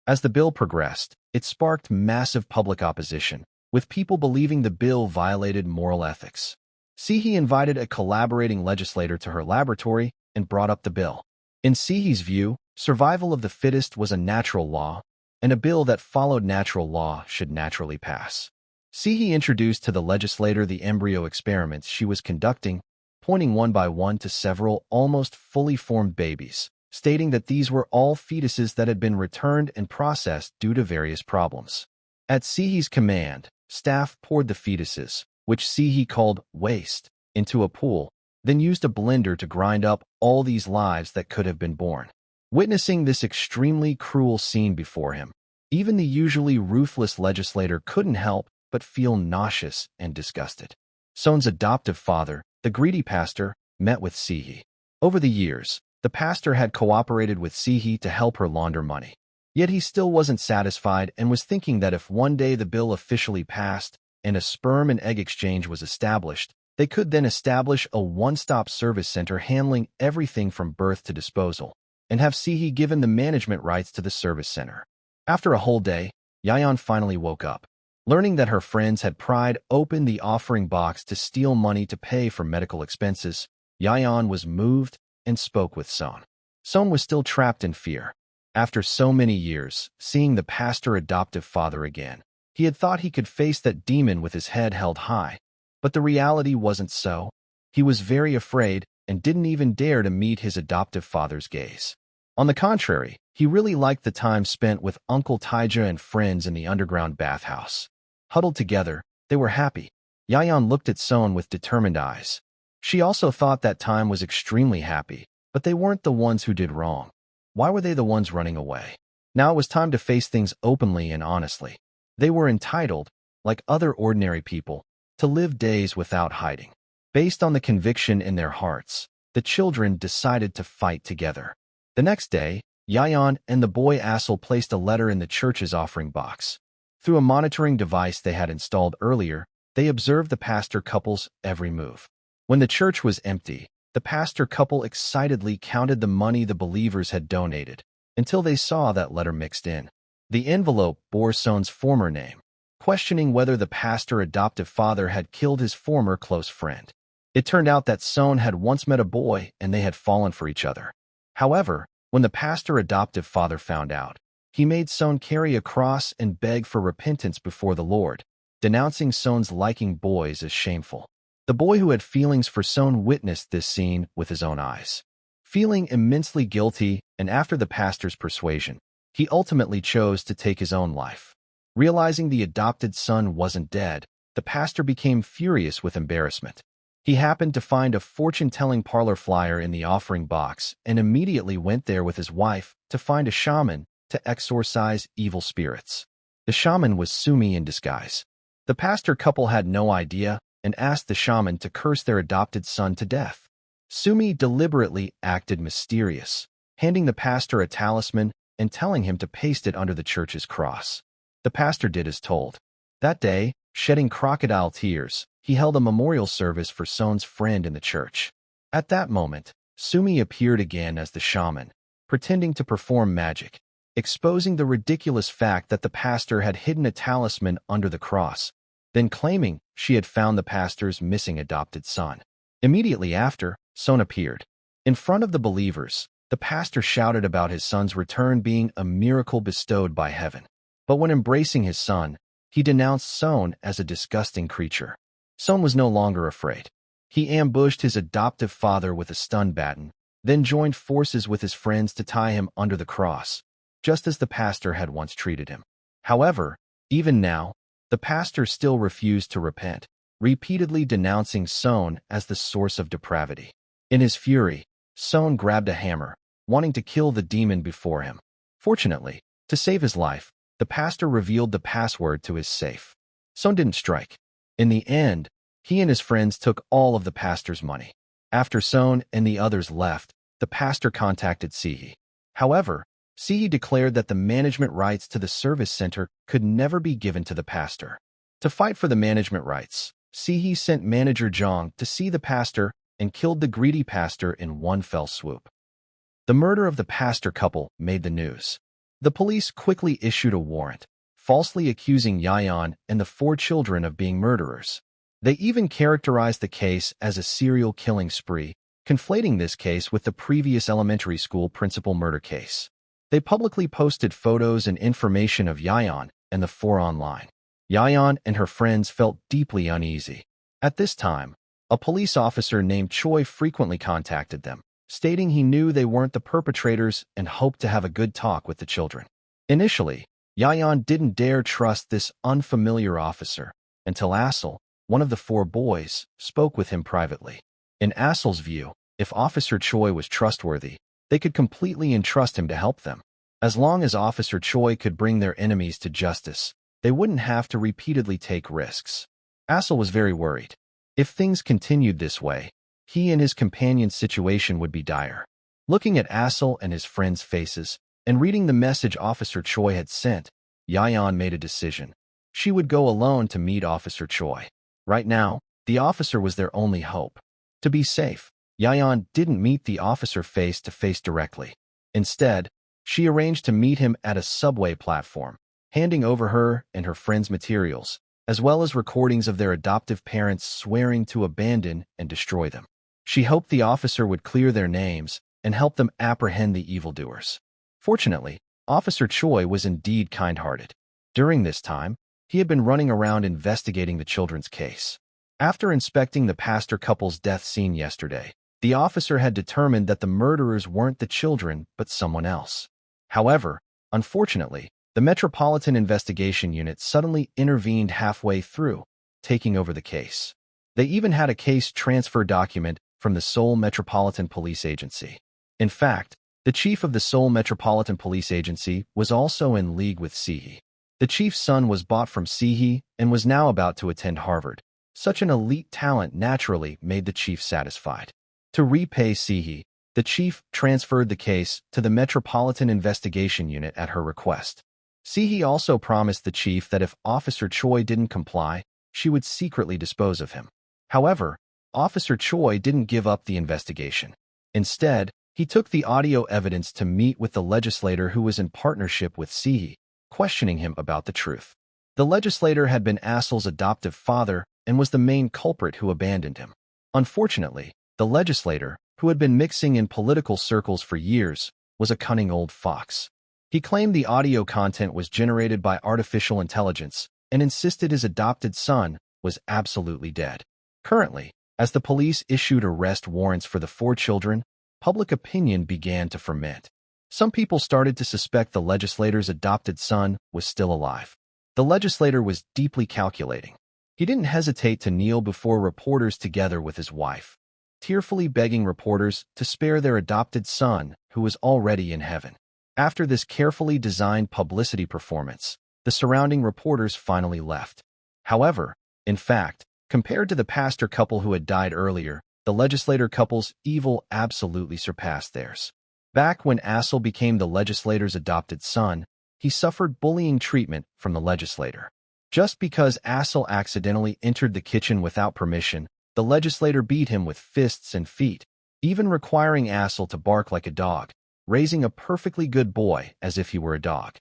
As the bill progressed, it sparked massive public opposition, with people believing the bill violated moral ethics. Sehee invited a collaborating legislator to her laboratory and brought up the bill. In Sehee's view, survival of the fittest was a natural law, and a bill that followed natural law should naturally pass. Sehee introduced to the legislator the embryo experiments she was conducting, pointing one by one to several almost fully formed babies, stating that these were all fetuses that had been returned and processed due to various problems. At Sehee's command, staff poured the fetuses, which Sehee called waste, into a pool, then used a blender to grind up all these lives that could have been born. Witnessing this extremely cruel scene before him, even the usually ruthless legislator couldn't help but feel nauseous and disgusted. Son's adoptive father, the greedy pastor, met with Sehee. Over the years, the pastor had cooperated with Sehee to help her launder money. Yet he still wasn't satisfied and was thinking that if one day the bill officially passed and a sperm and egg exchange was established, they could then establish a one-stop service center handling everything from birth to disposal, and have Sehee given the management rights to the service center. After a whole day, Yahyeon finally woke up. Learning that her friends had pried open the offering box to steal money to pay for medical expenses, Yahyeon was moved and spoke with Son. Son was still trapped in fear. After so many years, seeing the pastor adoptive father again, he had thought he could face that demon with his head held high. But the reality wasn't so. He was very afraid and didn't even dare to meet his adoptive father's gaze. On the contrary, he really liked the time spent with Uncle Taeja and friends in the underground bathhouse. Huddled together, they were happy. Yahyeon looked at Son with determined eyes. She also thought that time was extremely happy, but they weren't the ones who did wrong. Why were they the ones running away? Now it was time to face things openly and honestly. They were entitled, like other ordinary people, to live days without hiding. Based on the conviction in their hearts, the children decided to fight together. The next day, Yahyeon and the boy Assel placed a letter in the church's offering box. Through a monitoring device they had installed earlier, they observed the pastor couple's every move. When the church was empty, the pastor couple excitedly counted the money the believers had donated, until they saw that letter mixed in. The envelope bore Son's former name, questioning whether the pastor adoptive father had killed his former close friend. It turned out that Son had once met a boy and they had fallen for each other. However, when the pastor adoptive father found out, he made Son carry a cross and beg for repentance before the Lord, denouncing Son's liking boys as shameful. The boy who had feelings for Son witnessed this scene with his own eyes. Feeling immensely guilty, and after the pastor's persuasion, he ultimately chose to take his own life. Realizing the adopted son wasn't dead, the pastor became furious with embarrassment. He happened to find a fortune-telling parlor flyer in the offering box and immediately went there with his wife to find a shaman to exorcise evil spirits. The shaman was Sumi in disguise. The pastor couple had no idea and asked the shaman to curse their adopted son to death. Sumi deliberately acted mysterious, handing the pastor a talisman and telling him to paste it under the church's cross. The pastor did as told. That day, shedding crocodile tears, he held a memorial service for Son's friend in the church. At that moment, Sumi appeared again as the shaman, pretending to perform magic, exposing the ridiculous fact that the pastor had hidden a talisman under the cross, then claiming she had found the pastor's missing adopted son. Immediately after, Son appeared. In front of the believers, the pastor shouted about his son's return being a miracle bestowed by heaven. But when embracing his son, he denounced Son as a disgusting creature. Son was no longer afraid. He ambushed his adoptive father with a stun baton, then joined forces with his friends to tie him under the cross, just as the pastor had once treated him. However, even now, the pastor still refused to repent, repeatedly denouncing Son as the source of depravity. In his fury, Son grabbed a hammer, wanting to kill the demon before him. Fortunately, to save his life, the pastor revealed the password to his safe. Son didn't strike. In the end, he and his friends took all of the pastor's money. After Son and the others left, the pastor contacted Sehee. However, Sehee declared that the management rights to the service center could never be given to the pastor. To fight for the management rights, Sehee sent manager Jong to see the pastor and killed the greedy pastor in one fell swoop. The murder of the pastor couple made the news. The police quickly issued a warrant, falsely accusing Yahyeon and the 4 children of being murderers. They even characterized the case as a serial killing spree, conflating this case with the previous elementary school principal murder case. They publicly posted photos and information of Yahyeon and the 4 online. Yahyeon and her friends felt deeply uneasy. At this time, a police officer named Choi frequently contacted them, stating he knew they weren't the perpetrators and hoped to have a good talk with the children. Initially, Yahyeon didn't dare trust this unfamiliar officer until Asel, one of the 4 boys, spoke with him privately. In Asel's view, if Officer Choi was trustworthy, they could completely entrust him to help them. As long as Officer Choi could bring their enemies to justice, they wouldn't have to repeatedly take risks. Asel was very worried. If things continued this way, he and his companion's situation would be dire. Looking at Asel and his friends' faces, and reading the message Officer Choi had sent, Yahyeon made a decision. She would go alone to meet Officer Choi. Right now, the officer was their only hope. To be safe, Yahyeon didn't meet the officer face-to-face directly. Instead, she arranged to meet him at a subway platform, handing over her and her friends' materials, as well as recordings of their adoptive parents swearing to abandon and destroy them. She hoped the officer would clear their names and help them apprehend the evildoers. Fortunately, Officer Choi was indeed kind-hearted. During this time, he had been running around investigating the children's case. After inspecting the pastor couple's death scene yesterday, the officer had determined that the murderers weren't the children but someone else. However, unfortunately, the Metropolitan Investigation Unit suddenly intervened halfway through, taking over the case. They even had a case transfer document from the Seoul Metropolitan Police Agency. In fact, the chief of the Seoul Metropolitan Police Agency was also in league with Sehee. The chief's son was bought from Sehee and was now about to attend Harvard. Such an elite talent naturally made the chief satisfied. To repay Sehee, the chief transferred the case to the Metropolitan Investigation Unit at her request. Sehee also promised the chief that if Officer Choi didn't comply, she would secretly dispose of him. However, Officer Choi didn't give up the investigation. Instead, he took the audio evidence to meet with the legislator who was in partnership with Sehee, questioning him about the truth. The legislator had been Asel's adoptive father and was the main culprit who abandoned him. Unfortunately, the legislator, who had been mixing in political circles for years, was a cunning old fox. He claimed the audio content was generated by artificial intelligence and insisted his adopted son was absolutely dead. Currently, as the police issued arrest warrants for the 4 children, public opinion began to ferment. Some people started to suspect the legislator's adopted son was still alive. The legislator was deeply calculating. He didn't hesitate to kneel before reporters together with his wife, tearfully begging reporters to spare their adopted son who was already in heaven. After this carefully designed publicity performance, the surrounding reporters finally left. However, in fact, compared to the pastor couple who had died earlier, the legislator couple's evil absolutely surpassed theirs. Back when Asel became the legislator's adopted son, he suffered bullying treatment from the legislator. Just because Asel accidentally entered the kitchen without permission, the legislator beat him with fists and feet, even requiring Asel to bark like a dog, raising a perfectly good boy as if he were a dog.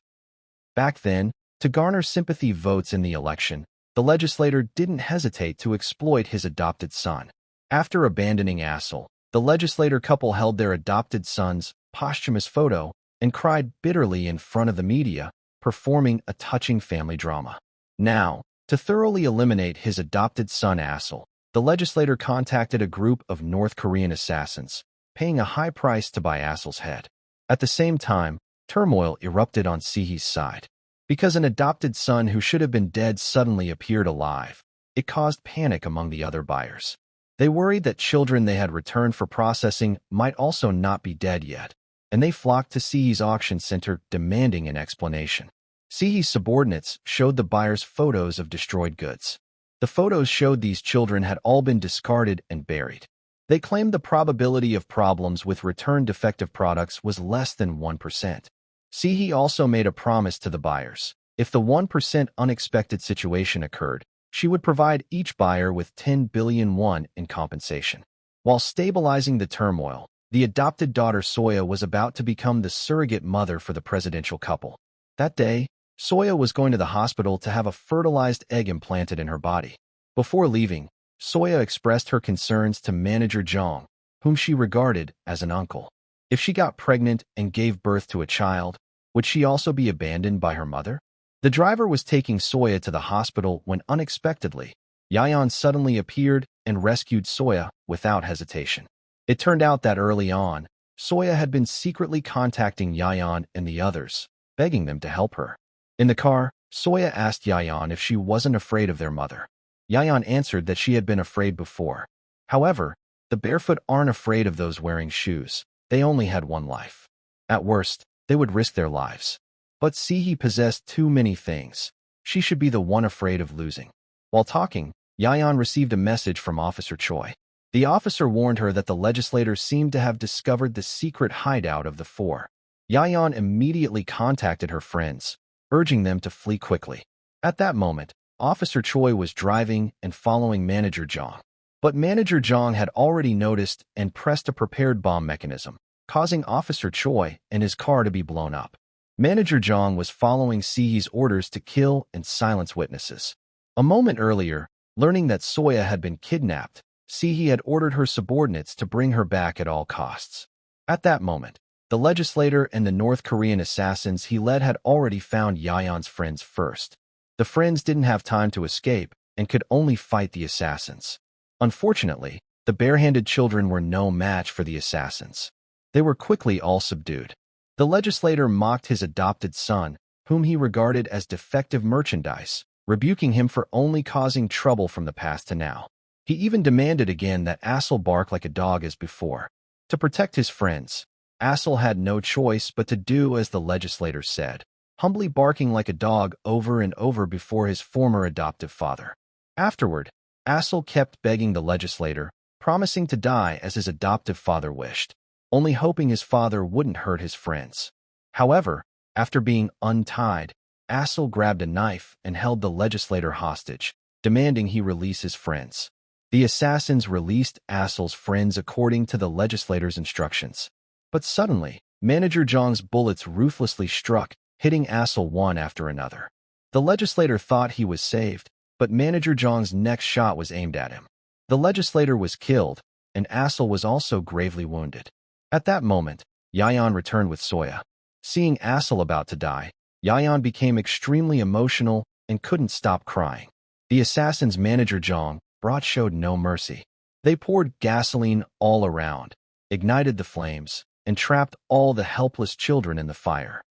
Back then, to garner sympathy votes in the election, the legislator didn't hesitate to exploit his adopted son. After abandoning Asel, the legislator couple held their adopted son's posthumous photo and cried bitterly in front of the media, performing a touching family drama. Now, to thoroughly eliminate his adopted son Asel, the legislator contacted a group of North Korean assassins, paying a high price to buy Asel's head. At the same time, turmoil erupted on Sehee's side. Because an adopted son who should have been dead suddenly appeared alive, it caused panic among the other buyers. They worried that children they had returned for processing might also not be dead yet, and they flocked to Sehee's auction center demanding an explanation. Sehee's subordinates showed the buyers photos of destroyed goods. The photos showed these children had all been discarded and buried. They claimed the probability of problems with return defective products was less than 1%. Sehee also made a promise to the buyers. If the 1% unexpected situation occurred, she would provide each buyer with 10 billion won in compensation. While stabilizing the turmoil, the adopted daughter Soya was about to become the surrogate mother for the presidential couple. That day, Soya was going to the hospital to have a fertilized egg implanted in her body. Before leaving, Soya expressed her concerns to manager Jong, whom she regarded as an uncle. If she got pregnant and gave birth to a child, would she also be abandoned by her mother? The driver was taking Soya to the hospital when unexpectedly, Yahyeon suddenly appeared and rescued Soya without hesitation. It turned out that early on, Soya had been secretly contacting Yahyeon and the others, begging them to help her. In the car, Soya asked Yahyeon if she wasn't afraid of their mother. Yahyeon answered that she had been afraid before. However, the barefoot aren't afraid of those wearing shoes. They only had one life. At worst, they would risk their lives. But Sehee possessed too many things. She should be the one afraid of losing. While talking, Yahyeon received a message from Officer Choi. The officer warned her that the legislators seemed to have discovered the secret hideout of the four. Yahyeon immediately contacted her friends, urging them to flee quickly. At that moment, Officer Choi was driving and following Manager Jong. But Manager Jong had already noticed and pressed a prepared bomb mechanism, causing Officer Choi and his car to be blown up. Manager Jong was following Sehee's orders to kill and silence witnesses. A moment earlier, learning that Soya had been kidnapped, Sehee had ordered her subordinates to bring her back at all costs. At that moment, the legislator and the North Korean assassins he led had already found Yahyeon's friends first. The friends didn't have time to escape and could only fight the assassins. Unfortunately, the barehanded children were no match for the assassins. They were quickly all subdued. The legislator mocked his adopted son, whom he regarded as defective merchandise, rebuking him for only causing trouble from the past to now. He even demanded again that Assel bark like a dog as before. To protect his friends, Assel had no choice but to do as the legislator said, humbly barking like a dog over and over before his former adoptive father. Afterward, Assel kept begging the legislator, promising to die as his adoptive father wished, only hoping his father wouldn't hurt his friends. However, after being untied, Assel grabbed a knife and held the legislator hostage, demanding he release his friends. The assassins released Assel's friends according to the legislator's instructions. But suddenly, Manager Jong's bullets ruthlessly struck, hitting Assel one after another. The legislator thought he was saved, but Manager Jong's next shot was aimed at him. The legislator was killed, and Assel was also gravely wounded. At that moment, Yahyeon returned with Soya. Seeing Assel about to die, Yahyeon became extremely emotional and couldn't stop crying. The assassin's Manager Jong showed no mercy. They poured gasoline all around, ignited the flames, and trapped all the helpless children in the fire.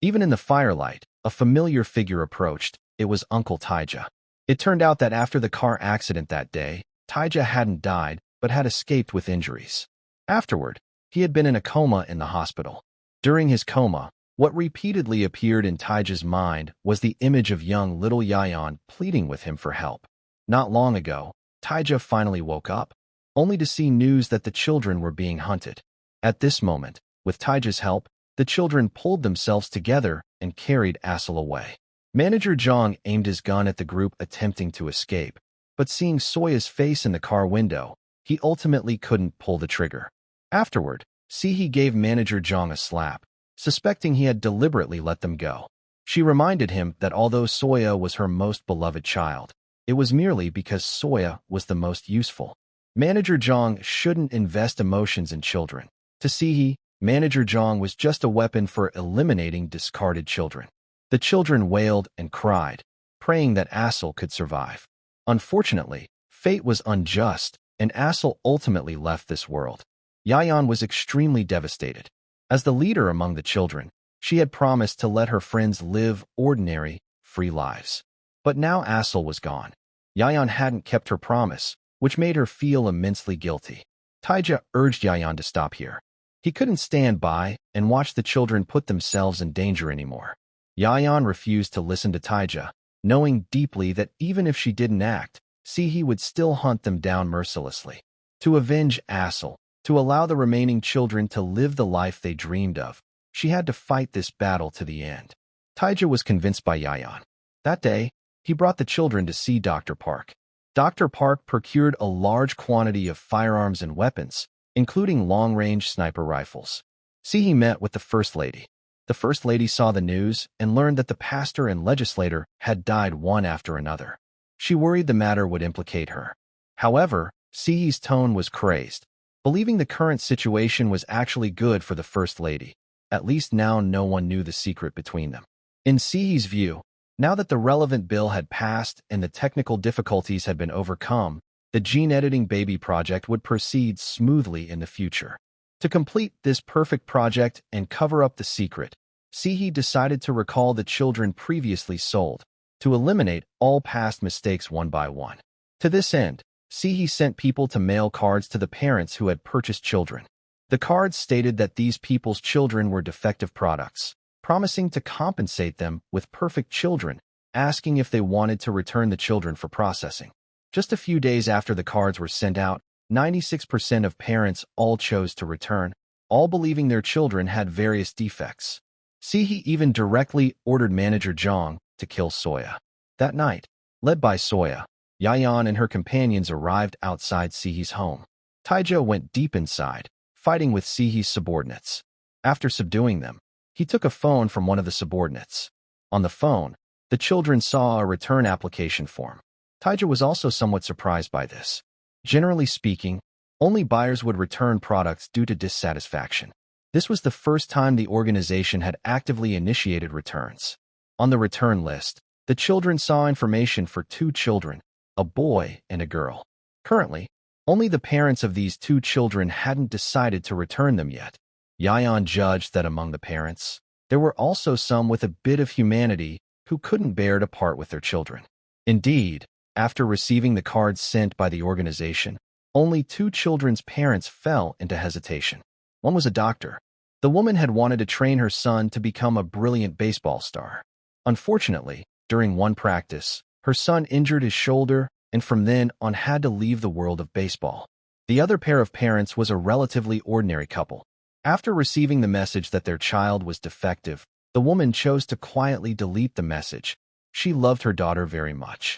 Even in the firelight, a familiar figure approached. It was Uncle Taeja. It turned out that after the car accident that day, Taeja hadn't died, but had escaped with injuries. Afterward, he had been in a coma in the hospital. During his coma, what repeatedly appeared in Taeja's mind was the image of young little Yahyeon pleading with him for help. Not long ago, Taeja finally woke up, only to see news that the children were being hunted. At this moment, with Taeja's help, the children pulled themselves together and carried Assel away. Manager Jong aimed his gun at the group attempting to escape, but seeing Soya's face in the car window, he ultimately couldn't pull the trigger. Afterward, Sehee gave Manager Jong a slap, suspecting he had deliberately let them go. She reminded him that although Soya was her most beloved child, it was merely because Soya was the most useful. Manager Jong shouldn't invest emotions in children. To Sehee, Manager Jong was just a weapon for eliminating discarded children. The children wailed and cried, praying that Assel could survive. Unfortunately, fate was unjust, and Assel ultimately left this world. Yahyeon was extremely devastated. As the leader among the children, she had promised to let her friends live ordinary, free lives. But now Assel was gone. Yahyeon hadn't kept her promise, which made her feel immensely guilty. Taeja urged Yahyeon to stop here. He couldn't stand by and watch the children put themselves in danger anymore. Yahyeon refused to listen to Taeja, knowing deeply that even if she didn't act, Sehee would still hunt them down mercilessly. To avenge Assel, to allow the remaining children to live the life they dreamed of, she had to fight this battle to the end. Taeja was convinced by Yahyeon. That day, he brought the children to see Dr. Park. Dr. Park procured a large quantity of firearms and weapons, including long-range sniper rifles. Sehee met with the First Lady. The First Lady saw the news and learned that the pastor and legislator had died one after another. She worried the matter would implicate her. However, Sehee's tone was crazed, believing the current situation was actually good for the First Lady. At least now no one knew the secret between them. In Sehee's view, now that the relevant bill had passed and the technical difficulties had been overcome, the gene-editing baby project would proceed smoothly in the future. To complete this perfect project and cover up the secret, Sehee decided to recall the children previously sold, to eliminate all past mistakes one by one. To this end, Sehee sent people to mail cards to the parents who had purchased children. The cards stated that these people's children were defective products, promising to compensate them with perfect children, asking if they wanted to return the children for processing. Just a few days after the cards were sent out, 96% of parents all chose to return, all believing their children had various defects. Sehee even directly ordered manager Jong to kill Soya. That night, led by Soya, Yahyeon and her companions arrived outside Sehee's home. Taeja went deep inside, fighting with Sehee's subordinates. After subduing them, he took a phone from one of the subordinates. On the phone, the children saw a return application form. Taeja was also somewhat surprised by this. Generally speaking, only buyers would return products due to dissatisfaction. This was the first time the organization had actively initiated returns. On the return list, the children saw information for 2 children, a boy and a girl. Currently, only the parents of these 2 children hadn't decided to return them yet. Yahyeon judged that among the parents, there were also some with a bit of humanity who couldn't bear to part with their children. Indeed, after receiving the cards sent by the organization, only 2 children's parents fell into hesitation. One was a doctor. The woman had wanted to train her son to become a brilliant baseball star. Unfortunately, during one practice, her son injured his shoulder and from then on had to leave the world of baseball. The other pair of parents was a relatively ordinary couple. After receiving the message that their child was defective, the woman chose to quietly delete the message. She loved her daughter very much.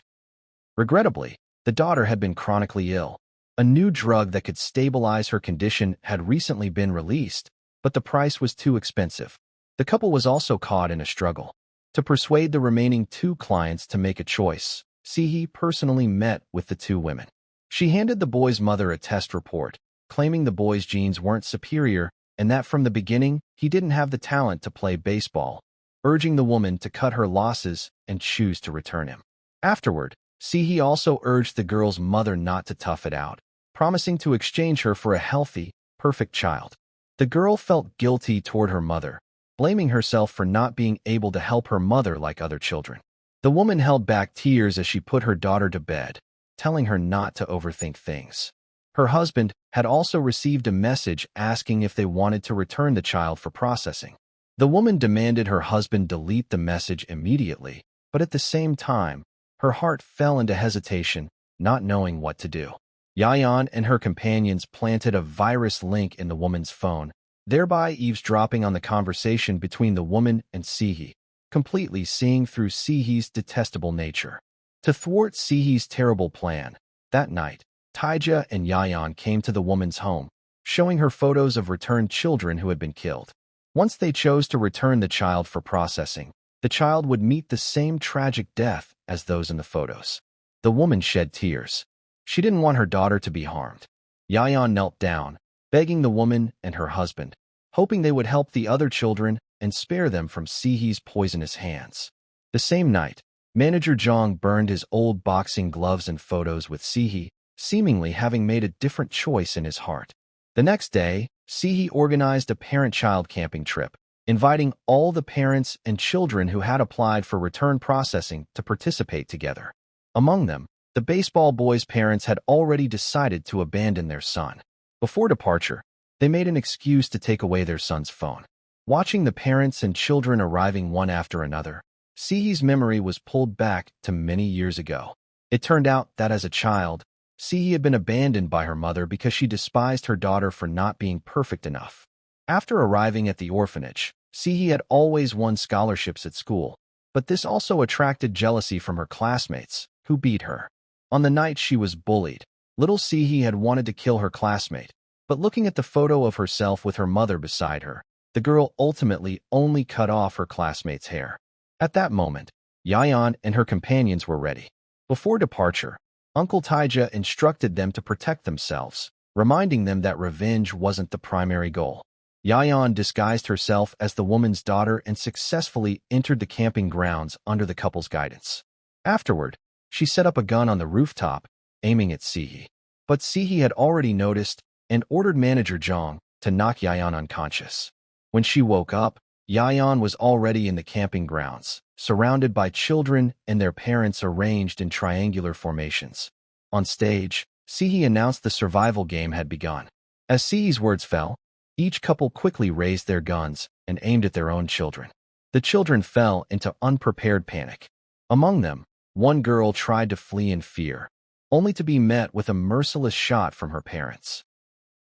Regrettably, the daughter had been chronically ill. A new drug that could stabilize her condition had recently been released, but the price was too expensive. The couple was also caught in a struggle. To persuade the remaining 2 clients to make a choice, Sehee personally met with the 2 women. She handed the boy's mother a test report, claiming the boy's genes weren't superior and that from the beginning he didn't have the talent to play baseball, urging the woman to cut her losses and choose to return him. Afterward, Sehee also urged the girl's mother not to tough it out, promising to exchange her for a healthy, perfect child. The girl felt guilty toward her mother, blaming herself for not being able to help her mother like other children. The woman held back tears as she put her daughter to bed, telling her not to overthink things. Her husband had also received a message asking if they wanted to return the child for processing. The woman demanded her husband delete the message immediately, but at the same time, her heart fell into hesitation, not knowing what to do. Yahyeon and her companions planted a virus link in the woman's phone, thereby eavesdropping on the conversation between the woman and Sehee, completely seeing through Sehee's detestable nature. To thwart Sehee's terrible plan, that night, Taeja and Yahyeon came to the woman's home, showing her photos of returned children who had been killed. Once they chose to return the child for processing, the child would meet the same tragic death as those in the photos. The woman shed tears. She didn't want her daughter to be harmed. Yahyeon knelt down, begging the woman and her husband, hoping they would help the other children and spare them from Sehee's poisonous hands. The same night, manager Jong burned his old boxing gloves and photos with Sehee, seemingly having made a different choice in his heart. The next day, Sehee organized a parent-child camping trip, inviting all the parents and children who had applied for return processing to participate together. Among them, the baseball boy's parents had already decided to abandon their son. Before departure, they made an excuse to take away their son's phone. Watching the parents and children arriving one after another, Sehee's memory was pulled back to many years ago. It turned out that as a child, Sehee had been abandoned by her mother because she despised her daughter for not being perfect enough. After arriving at the orphanage, Sehee had always won scholarships at school, but this also attracted jealousy from her classmates, who beat her. On the night she was bullied, little Sehee had wanted to kill her classmate, but looking at the photo of herself with her mother beside her, the girl ultimately only cut off her classmate's hair. At that moment, Yahyeon and her companions were ready. Before departure, Uncle Taeja instructed them to protect themselves, reminding them that revenge wasn't the primary goal. Yahyeon disguised herself as the woman's daughter and successfully entered the camping grounds under the couple's guidance. Afterward, she set up a gun on the rooftop, aiming at Sehee. But Sehee had already noticed and ordered manager Jong to knock Yahyeon unconscious. When she woke up, Yahyeon was already in the camping grounds, surrounded by children and their parents arranged in triangular formations. On stage, Sehee announced the survival game had begun. As Sehee's words fell, each couple quickly raised their guns and aimed at their own children. The children fell into unprepared panic. Among them, one girl tried to flee in fear, only to be met with a merciless shot from her parents.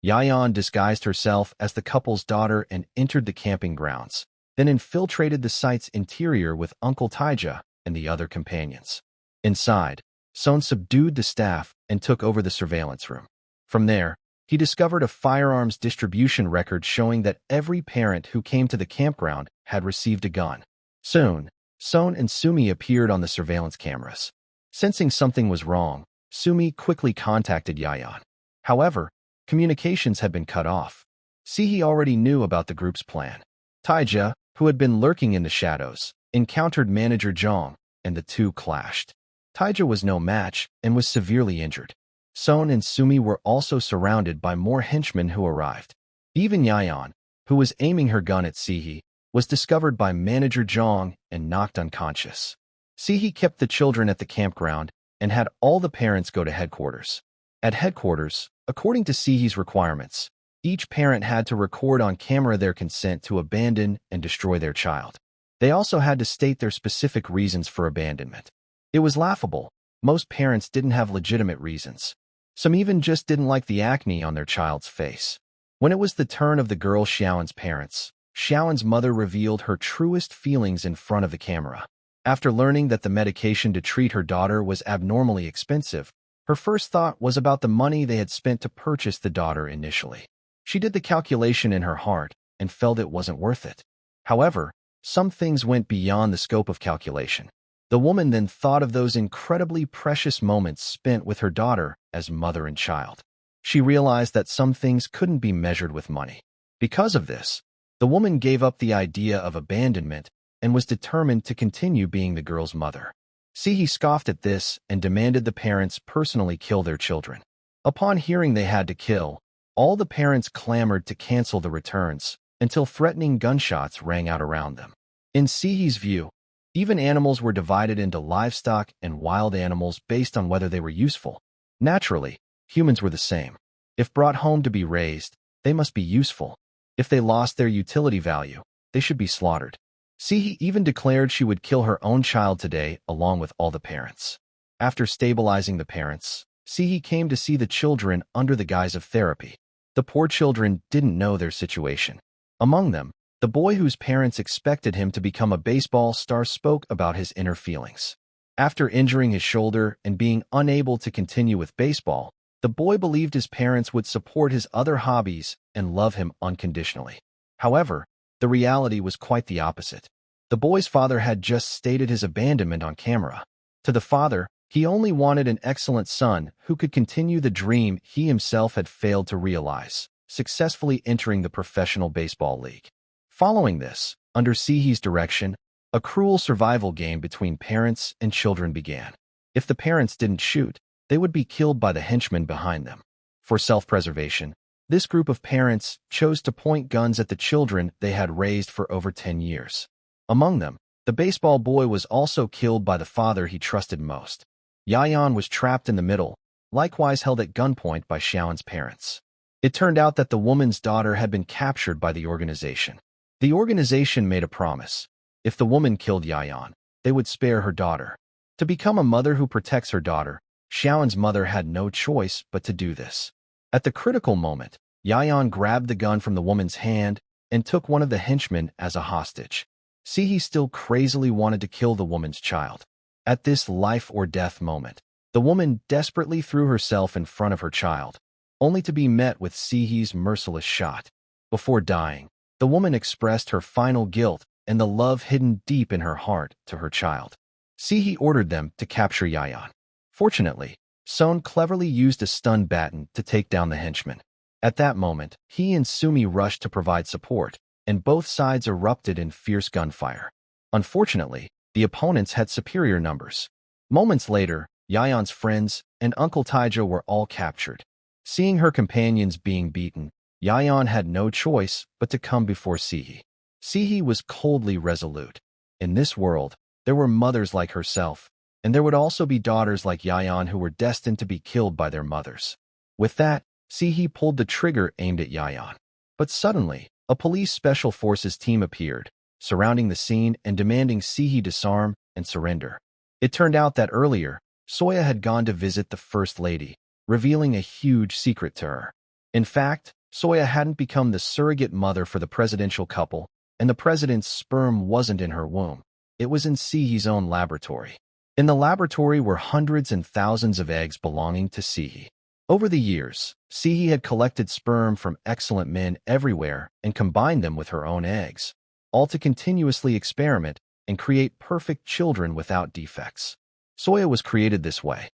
Yahyeon disguised herself as the couple's daughter and entered the camping grounds, then infiltrated the site's interior with Uncle Taeja and the other companions. Inside, Son subdued the staff and took over the surveillance room. From there, he discovered a firearms distribution record showing that every parent who came to the campground had received a gun. Soon, Son and Sumi appeared on the surveillance cameras. Sensing something was wrong, Sumi quickly contacted Yahyeon. However, communications had been cut off. Sehee already knew about the group's plan. Taeja, who had been lurking in the shadows, encountered manager Jong, and the two clashed. Taeja was no match and was severely injured. Son and Sumi were also surrounded by more henchmen who arrived. Even Yahyeon, who was aiming her gun at Sehee, was discovered by manager Jong and knocked unconscious. Sehee kept the children at the campground and had all the parents go to headquarters. At headquarters, according to Sehee's requirements, each parent had to record on camera their consent to abandon and destroy their child. They also had to state their specific reasons for abandonment. It was laughable. Most parents didn't have legitimate reasons. Some even just didn't like the acne on their child's face. When it was the turn of the girl Xiaoen's parents, Xiaoen's mother revealed her truest feelings in front of the camera. After learning that the medication to treat her daughter was abnormally expensive, her first thought was about the money they had spent to purchase the daughter initially. She did the calculation in her heart and felt it wasn't worth it. However, some things went beyond the scope of calculation. The woman then thought of those incredibly precious moments spent with her daughter as mother and child. She realized that some things couldn't be measured with money. Because of this, the woman gave up the idea of abandonment and was determined to continue being the girl's mother. Sehee scoffed at this and demanded the parents personally kill their children. Upon hearing they had to kill, all the parents clamored to cancel the returns until threatening gunshots rang out around them. In Sehee's view, even animals were divided into livestock and wild animals based on whether they were useful. Naturally, humans were the same. If brought home to be raised, they must be useful. If they lost their utility value, they should be slaughtered. Sehee even declared she would kill her own child today along with all the parents. After stabilizing the parents, Sehee came to see the children under the guise of therapy. The poor children didn't know their situation. Among them, the boy whose parents expected him to become a baseball star spoke about his inner feelings. After injuring his shoulder and being unable to continue with baseball, the boy believed his parents would support his other hobbies and love him unconditionally. However, the reality was quite the opposite. The boy's father had just stated his abandonment on camera. To the father, he only wanted an excellent son who could continue the dream he himself had failed to realize, successfully entering the professional baseball league. Following this, under Sehee's direction, a cruel survival game between parents and children began. If the parents didn't shoot, they would be killed by the henchmen behind them. For self-preservation, this group of parents chose to point guns at the children they had raised for over 10 years. Among them, the baseball boy was also killed by the father he trusted most. Yahyeon was trapped in the middle, likewise held at gunpoint by Xiaoen's parents. It turned out that the woman's daughter had been captured by the organization. The organization made a promise. If the woman killed Yahyeon, they would spare her daughter. To become a mother who protects her daughter, Xiaoan's mother had no choice but to do this. At the critical moment, Yahyeon grabbed the gun from the woman's hand and took one of the henchmen as a hostage. Sehee still crazily wanted to kill the woman's child. At this life-or-death moment, the woman desperately threw herself in front of her child, only to be met with Sehee's merciless shot. Before dying, the woman expressed her final guilt and the love hidden deep in her heart to her child. Sehee ordered them to capture Yahyeon. Fortunately, Son cleverly used a stun baton to take down the henchman. At that moment, he and Sumi rushed to provide support, and both sides erupted in fierce gunfire. Unfortunately, the opponents had superior numbers. Moments later, Yahyeon's friends and Uncle Taeja were all captured. Seeing her companions being beaten, Yahyeon had no choice but to come before Sehee. Sehee was coldly resolute. In this world, there were mothers like herself, and there would also be daughters like Yahyeon who were destined to be killed by their mothers. With that, Sehee pulled the trigger aimed at Yahyeon. But suddenly, a police special forces team appeared, surrounding the scene and demanding Sehee disarm and surrender. It turned out that earlier, Soya had gone to visit the First Lady, revealing a huge secret to her. In fact, Soya hadn't become the surrogate mother for the presidential couple, and the president's sperm wasn't in her womb. It was in Sehee's own laboratory. In the laboratory were hundreds and thousands of eggs belonging to Sehee. Over the years, Sehee had collected sperm from excellent men everywhere and combined them with her own eggs, all to continuously experiment and create perfect children without defects. Soya was created this way.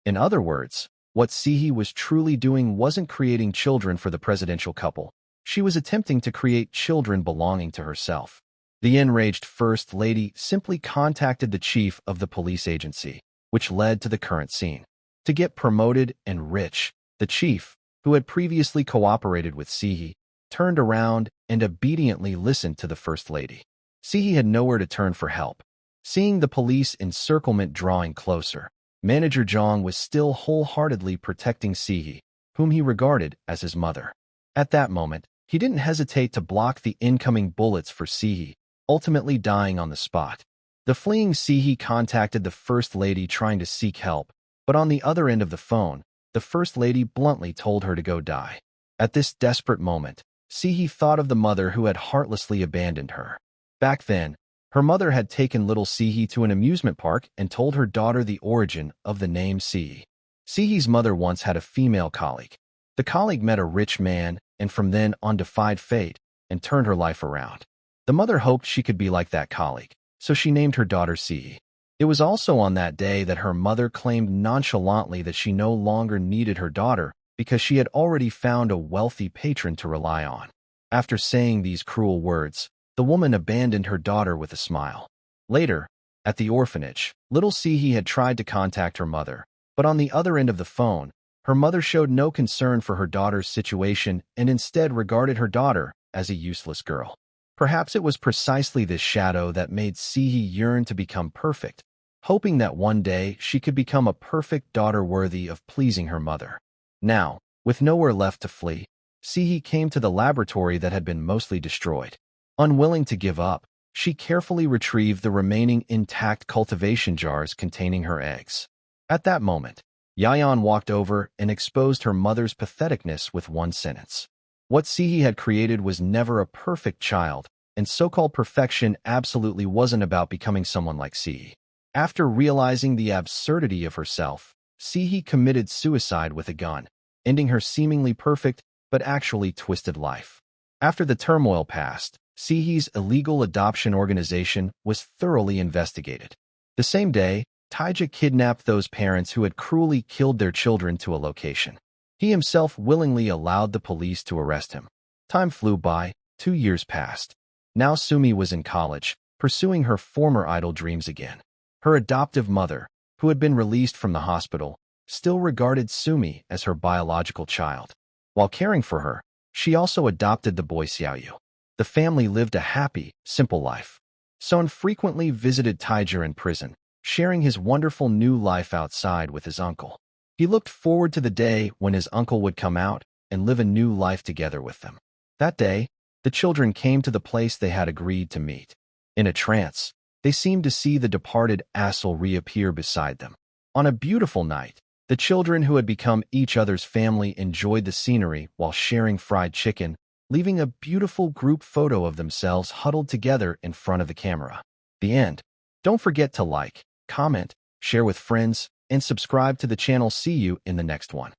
In other words, what Sehee was truly doing wasn't creating children for the presidential couple. She was attempting to create children belonging to herself. The enraged First Lady simply contacted the chief of the police agency, which led to the current scene. To get promoted and rich, the chief, who had previously cooperated with Sehee, turned around and obediently listened to the First Lady. Sehee had nowhere to turn for help. Seeing the police encirclement drawing closer, Manager Jong was still wholeheartedly protecting Sehee, whom he regarded as his mother. At that moment, he didn't hesitate to block the incoming bullets for Sehee, ultimately dying on the spot. The fleeing Sehee contacted the First Lady trying to seek help, but on the other end of the phone, the First Lady bluntly told her to go die. At this desperate moment, Sehee thought of the mother who had heartlessly abandoned her. Back then, her mother had taken little Sehee to an amusement park and told her daughter the origin of the name Sehee. Sehee's mother once had a female colleague. The colleague met a rich man and from then on defied fate and turned her life around. The mother hoped she could be like that colleague, so she named her daughter Sehee. It was also on that day that her mother claimed nonchalantly that she no longer needed her daughter because she had already found a wealthy patron to rely on. After saying these cruel words, the woman abandoned her daughter with a smile. Later, at the orphanage, little Sehee had tried to contact her mother, but on the other end of the phone, her mother showed no concern for her daughter's situation and instead regarded her daughter as a useless girl. Perhaps it was precisely this shadow that made Sehee yearn to become perfect, hoping that one day she could become a perfect daughter worthy of pleasing her mother. Now, with nowhere left to flee, Sehee came to the laboratory that had been mostly destroyed. Unwilling to give up, she carefully retrieved the remaining intact cultivation jars containing her eggs. At that moment, Yahyeon walked over and exposed her mother's patheticness with one sentence. What Sehee had created was never a perfect child, and so-called perfection absolutely wasn't about becoming someone like Sehee. After realizing the absurdity of herself, Sehee committed suicide with a gun, ending her seemingly perfect but actually twisted life. After the turmoil passed, Sehee's illegal adoption organization was thoroughly investigated. The same day, Taeja kidnapped those parents who had cruelly killed their children to a location. He himself willingly allowed the police to arrest him. Time flew by, 2 years passed. Now Sumi was in college, pursuing her former idle dreams again. Her adoptive mother, who had been released from the hospital, still regarded Sumi as her biological child. While caring for her, she also adopted the boy Xiaoyu. The family lived a happy, simple life. Son frequently visited Taeja in prison, sharing his wonderful new life outside with his uncle. He looked forward to the day when his uncle would come out and live a new life together with them. That day, the children came to the place they had agreed to meet. In a trance, they seemed to see the departed Assel reappear beside them. On a beautiful night, The children who had become each other's family enjoyed the scenery while sharing fried chicken, leaving a beautiful group photo of themselves huddled together in front of the camera. The end. Don't forget to like, comment, share with friends, and subscribe to the channel. See you in the next one.